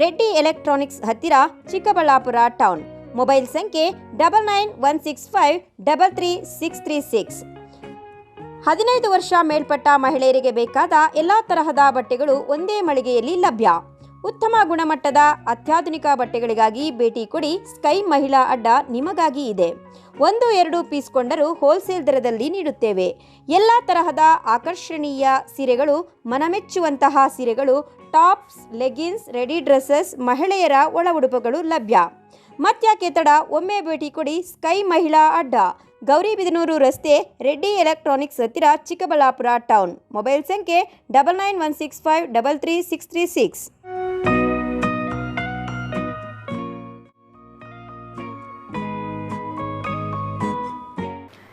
ರೆಡ್ಡಿ ಎಲೆಕ್ಟ್ರಾನಿಕ್ಸ್ ಹತ್ತಿರ, ಚಿಕ್ಕಬಳ್ಳಾಪುರ ಟೌನ್. ಮೊಬೈಲ್ ಸಂಖ್ಯೆ 9916533636. 15 ವರ್ಷ ಮೇಲ್ಪಟ್ಟ ಮಹಿಳೆಯರಿಗೆ ಬೇಕಾದ ಎಲ್ಲ ತರಹದ ಬಟ್ಟೆಗಳು ಒಂದೇ ಮಳಿಗೆಯಲ್ಲಿ ಲಭ್ಯ. ಉತ್ತಮ ಗುಣಮಟ್ಟದ ಅತ್ಯಾಧುನಿಕ ಬಟ್ಟೆಗಳಿಗಾಗಿ ಭೇಟಿ ಕೊಡಿ. ಸ್ಕೈ ಮಹಿಳಾ ಅಡ್ಡ ನಿಮಗಾಗಿ ಇದೆ. 1-2 ಪೀಸ್ ಕೊಂಡರೂ ಹೋಲ್ಸೇಲ್ ದರದಲ್ಲಿ ನೀಡುತ್ತೇವೆ. ಎಲ್ಲ ತರಹದ ಆಕರ್ಷಣೀಯ ಸೀರೆಗಳು, ಮನಮೆಚ್ಚುವಂತಹ ಸೀರೆಗಳು, ಟಾಪ್ಸ್, ಲೆಗಿನ್ಸ್, ರೆಡಿ ಡ್ರೆಸ್ಸಸ್, ಮಹಿಳೆಯರ ಒಳ ಉಡುಪುಗಳು ಲಭ್ಯ. ಮತ್ಯಾಕೆ ತಡ, ಒಮ್ಮೆ ಭೇಟಿ ಕೊಡಿ. ಸ್ಕೈ ಮಹಿಳಾ ಅಡ್ಡ, ಗೌರಿಬಿದನೂರು ರಸ್ತೆ, ರೆಡ್ಡಿ ಎಲೆಕ್ಟ್ರಾನಿಕ್ಸ್ ಹತ್ತಿರ, ಚಿಕ್ಕಬಳ್ಳಾಪುರ ಟೌನ್. ಮೊಬೈಲ್ ಸಂಖ್ಯೆ 9916533636.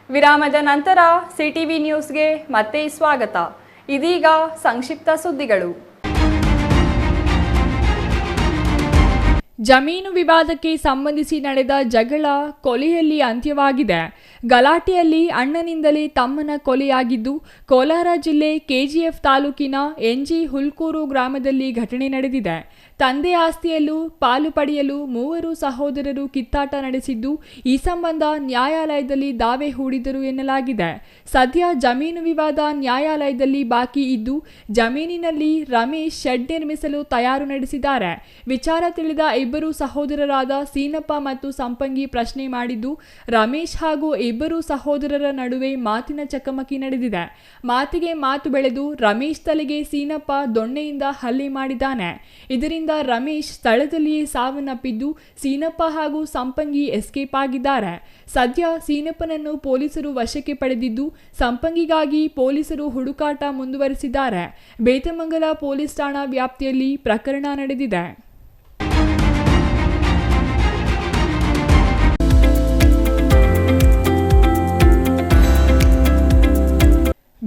ವಿರಾಮದ ನಂತರ ಸಿಟಿವಿ ನ್ಯೂಸ್ಗೆ ಮತ್ತೆ ಸ್ವಾಗತ. ಇದೀಗ ಸಂಕ್ಷಿಪ್ತ ಸುದ್ದಿಗಳು. ಜಮೀನು ವಿವಾದಕ್ಕೆ ಸಂಬಂಧಿಸಿ ನಡೆದ ಜಗಳ ಕೊಲೆಯಲ್ಲಿ ಅಂತ್ಯವಾಗಿದೆ. ಗಲಾಟೆಯಲ್ಲಿ ಅಣ್ಣನಿಂದಲೇ ತಮ್ಮನ ಕೊಲೆಯಾಗಿದ್ದು, ಕೋಲಾರ ಜಿಲ್ಲೆ KGF ತಾಲೂಕಿನ NG ಹುಲ್ಕೂರು ಗ್ರಾಮದಲ್ಲಿ ಘಟನೆ ನಡೆದಿದೆ. ತಂದೆ ಆಸ್ತಿಯಲ್ಲೂ ಪಾಲು ಪಡೆಯಲು 3 ಸಹೋದರರು ಕಿತ್ತಾಟ ನಡೆಸಿದ್ದು, ಈ ಸಂಬಂಧ ನ್ಯಾಯಾಲಯದಲ್ಲಿ ದಾವೆ ಹೂಡಿದರು ಎನ್ನಲಾಗಿದೆ. ಸದ್ಯ ಜಮೀನು ವಿವಾದ ನ್ಯಾಯಾಲಯದಲ್ಲಿ ಬಾಕಿ ಇದ್ದು, ಜಮೀನಿನಲ್ಲಿ ರಮೇಶ್ ಶೆಡ್ ನಿರ್ಮಿಸಲು ತಯಾರು ನಡೆಸಿದ್ದಾರೆ. ವಿಚಾರ ತಿಳಿದ ಇಬ್ಬರು ಸಹೋದರರಾದ ಸೀನಪ್ಪ ಮತ್ತು ಸಂಪಂಗಿ ಪ್ರಶ್ನೆ ಮಾಡಿದ್ದು, ರಮೇಶ್ ಹಾಗೂ ಇಬ್ಬರು ಸಹೋದರರ ನಡುವೆ ಮಾತಿನ ಚಕಮಕಿ ನಡೆದಿದೆ. ಮಾತಿಗೆ ಮಾತು ಬೆಳೆದು ರಮೇಶ್ ತಲೆಗೆ ಸೀನಪ್ಪ ದೊಣ್ಣೆಯಿಂದ ಹಲ್ಲೆ ಮಾಡಿದ್ದಾನೆ. ಇದರಿಂದ ರಮೇಶ್ ಸ್ಥಳದಲ್ಲಿಯೇ ಸಾವನ್ನಪ್ಪಿದ್ದು, ಸೀನಪ್ಪ ಹಾಗೂ ಸಂಪಂಗಿ ಎಸ್ಕೇಪ್ ಆಗಿದ್ದಾರೆ. ಸದ್ಯ ಸೀನಪ್ಪನನ್ನು ಪೊಲೀಸರು ವಶಕ್ಕೆ ಪಡೆದಿದ್ದು, ಸಂಪಂಗಿಗಾಗಿ ಪೊಲೀಸರು ಹುಡುಕಾಟ ಮುಂದುವರೆಸಿದ್ದಾರೆ. ಬೇತಮಂಗಲ ಪೊಲೀಸ್ ಠಾಣಾ ವ್ಯಾಪ್ತಿಯಲ್ಲಿ ಪ್ರಕರಣ ನಡೆದಿದೆ.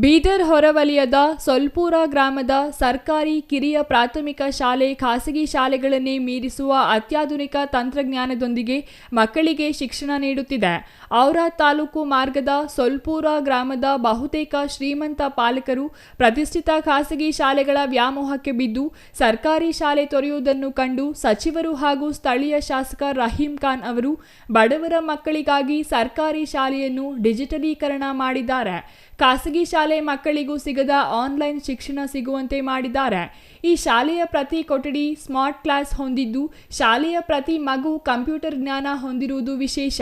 ಬೀದರ್ ಹೊರವಲಯದ ಸೊಲ್ಪುರ ಗ್ರಾಮದ ಸರ್ಕಾರಿ ಕಿರಿಯ ಪ್ರಾಥಮಿಕ ಶಾಲೆ ಖಾಸಗಿ ಶಾಲೆಗಳನ್ನೇ ಮೀರಿಸುವ ಅತ್ಯಾಧುನಿಕ ತಂತ್ರಜ್ಞಾನದೊಂದಿಗೆ ಮಕ್ಕಳಿಗೆ ಶಿಕ್ಷಣ ನೀಡುತ್ತಿದೆ. ಔರಾ ತಾಲೂಕು ಮಾರ್ಗದ ಸೊಲ್ಪುರ ಗ್ರಾಮದ ಬಹುತೇಕ ಶ್ರೀಮಂತ ಪಾಲಕರು ಪ್ರತಿಷ್ಠಿತ ಖಾಸಗಿ ಶಾಲೆಗಳ ವ್ಯಾಮೋಹಕ್ಕೆ ಬಿದ್ದು ಸರ್ಕಾರಿ ಶಾಲೆ ತೊರೆಯುವುದನ್ನು ಕಂಡು ಸಚಿವರು ಹಾಗೂ ಸ್ಥಳೀಯ ಶಾಸಕ ರಹೀಂ ಖಾನ್ ಅವರು ಬಡವರ ಮಕ್ಕಳಿಗಾಗಿ ಸರ್ಕಾರಿ ಶಾಲೆಯನ್ನು ಡಿಜಿಟಲೀಕರಣ ಮಾಡಿದ್ದಾರೆ. ಖಾಸಗಿ ಶಾಲೆ ಮಕ್ಕಳಿಗೂ ಸಿಗದ ಆನ್ಲೈನ್ ಶಿಕ್ಷಣ ಸಿಗುವಂತೆ ಮಾಡಿದ್ದಾರೆ. ಈ ಶಾಲೆಯ ಪ್ರತಿ ಕೊಠಡಿ ಸ್ಮಾರ್ಟ್ ಕ್ಲಾಸ್ ಹೊಂದಿದ್ದು, ಶಾಲೆಯ ಪ್ರತಿ ಮಗು ಕಂಪ್ಯೂಟರ್ ಜ್ಞಾನ ಹೊಂದಿರುವುದು ವಿಶೇಷ.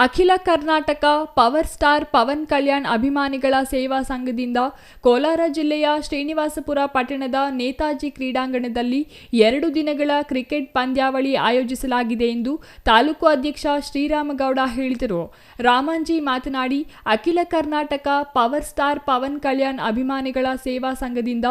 ಅಖಿಲ ಕರ್ನಾಟಕ ಪವರ್ ಸ್ಟಾರ್ ಪವನ್ ಕಲ್ಯಾಣ್ ಅಭಿಮಾನಿಗಳ ಸೇವಾ ಸಂಘದಿಂದ ಕೋಲಾರ ಜಿಲ್ಲೆಯ ಶ್ರೀನಿವಾಸಪುರ ಪಟ್ಟಣದ ನೇತಾಜಿ ಕ್ರೀಡಾಂಗಣದಲ್ಲಿ 2 ದಿನಗಳ ಕ್ರಿಕೆಟ್ ಪಂದ್ಯಾವಳಿ ಆಯೋಜಿಸಲಾಗಿದೆ ಎಂದು ತಾಲೂಕು ಅಧ್ಯಕ್ಷ ಶ್ರೀರಾಮಗೌಡ ಹೇಳಿದರು. ರಾಮಂಜಿ ಮಾತನಾಡಿ, ಅಖಿಲ ಕರ್ನಾಟಕ ಪವರ್ ಸ್ಟಾರ್ ಪವನ್ ಕಲ್ಯಾಣ್ ಅಭಿಮಾನಿಗಳ ಸೇವಾ ಸಂಘದಿಂದ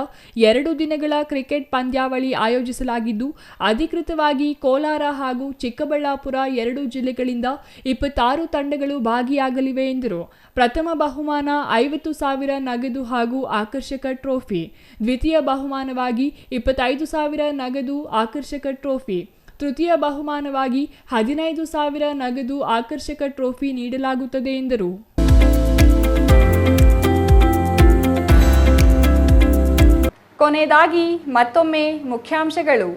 2 ದಿನಗಳ ಕ್ರಿಕೆಟ್ ಪಂದ್ಯಾವಳಿ ಆಯೋಜಿಸಲಾಗಿದ್ದು, ಅಧಿಕೃತವಾಗಿ ಕೋಲಾರ ಹಾಗೂ ಚಿಕ್ಕಬಳ್ಳಾಪುರ 2 ಜಿಲ್ಲೆಗಳಿಂದ 26 6 ತಂಡಗಳು ಭಾಗಿಯಾಗಲಿವೆ ಎಂದರು. ಪ್ರಥಮ ಬಹುಮಾನ 50,000 ನಗದು ಹಾಗೂ ಆಕರ್ಷಕ ಟ್ರೋಫಿ, ದ್ವಿತೀಯ ಬಹುಮಾನವಾಗಿ 25,000 ನಗದು ಆಕರ್ಷಕ ಟ್ರೋಫಿ, ತೃತೀಯ ಬಹುಮಾನವಾಗಿ 15,000 ನಗದು ಆಕರ್ಷಕ ಟ್ರೋಫಿ ನೀಡಲಾಗುತ್ತದೆ ಎಂದರು. ಕೊನೆಯದಾಗಿ ಮತ್ತೊಮ್ಮೆ ಮುಖ್ಯಾಂಶಗಳು.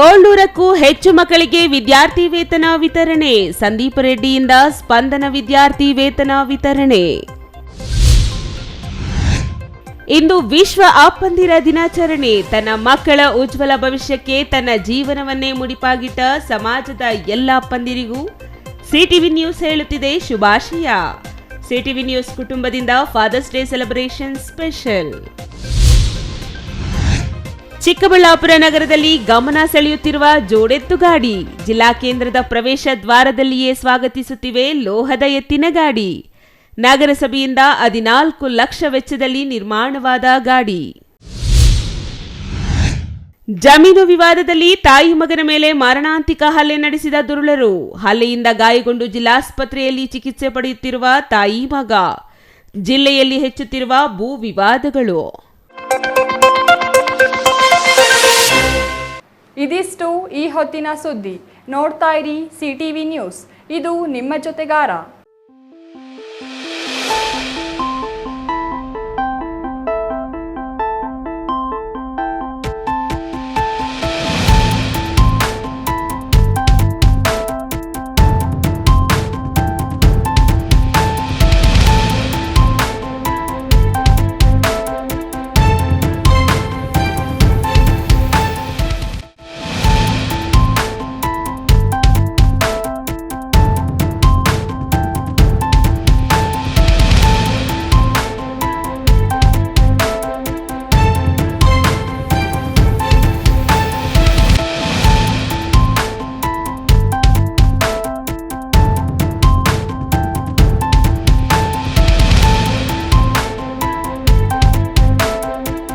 ಏಳ್ನೂರಕ್ಕೂ ಹೆಚ್ಚು ಮಕ್ಕಳಿಗೆ ವಿದ್ಯಾರ್ಥಿ ವೇತನ ವಿತರಣೆ. ಸಂದೀಪ್ ರೆಡ್ಡಿಯಿಂದ ಸ್ಪಂದನ ವಿದ್ಯಾರ್ಥಿ ವೇತನ ವಿತರಣೆ. ಇಂದು ವಿಶ್ವ ಅಪ್ಪಂದಿರ ದಿನಾಚರಣೆ. ತನ್ನ ಮಕ್ಕಳ ಉಜ್ವಲ ಭವಿಷ್ಯಕ್ಕೆ ತನ್ನ ಜೀವನವನ್ನೇ ಮುಡಿಪಾಗಿಟ್ಟ ಸಮಾಜದ ಎಲ್ಲ ಅಪ್ಪಂದಿರಿಗೂ ಸಿಟಿವಿ ನ್ಯೂಸ್ ಹೇಳುತ್ತಿದೆ ಶುಭಾಶಯ. ಸಿಟಿವಿ ನ್ಯೂಸ್ ಕುಟುಂಬದಿಂದ father's day celebration special. Chikkaballapur ನಗರದಲ್ಲಿ ಗಮನ ಸೆಳೆಯುತ್ತಿರುವ ಜೋಡೆತ್ತು ಗಾಡಿ. ಜಿಲ್ಲಾ ಕೇಂದ್ರದ ಪ್ರವೇಶ ದ್ವಾರದಲ್ಲಿಯೇ ಸ್ವಾಗತಿಸುತ್ತಿವೆ ಲೋಹದ ಎತ್ತಿನ ಗಾಡಿ. ನಗರಸಭೆಯಿಂದ 14 ಲಕ್ಷ ವೆಚ್ಚದಲ್ಲಿ ನಿರ್ಮಾಣವಾದ ಗಾಡಿ. ಜಮೀನು ವಿವಾದದಲ್ಲಿ ತಾಯಿ ಮಗನ ಮೇಲೆ ಮಾರಣಾಂತಿಕ ಹಲ್ಲೆ ನಡೆಸಿದ ದುರುಳರು. ಹಲ್ಲೆಯಿಂದ ಗಾಯಗೊಂಡು ಜಿಲ್ಲಾಸ್ಪತ್ರೆಯಲ್ಲಿ ಚಿಕಿತ್ಸೆ ಪಡೆಯುತ್ತಿರುವ ತಾಯಿ ಮಗ. ಜಿಲ್ಲೆಯಲ್ಲಿ ಹೆಚ್ಚುತ್ತಿರುವ ಭೂ ವಿವಾದಗಳು. ಇದಿಷ್ಟು ಈ ಹೊತ್ತಿನ ಸುದ್ದಿ. ನೋಡ್ತಾ ಇರಿ ಸಿಟಿವಿ ನ್ಯೂಸ್, ಇದು ನಿಮ್ಮ ಜೊತೆಗಾರ.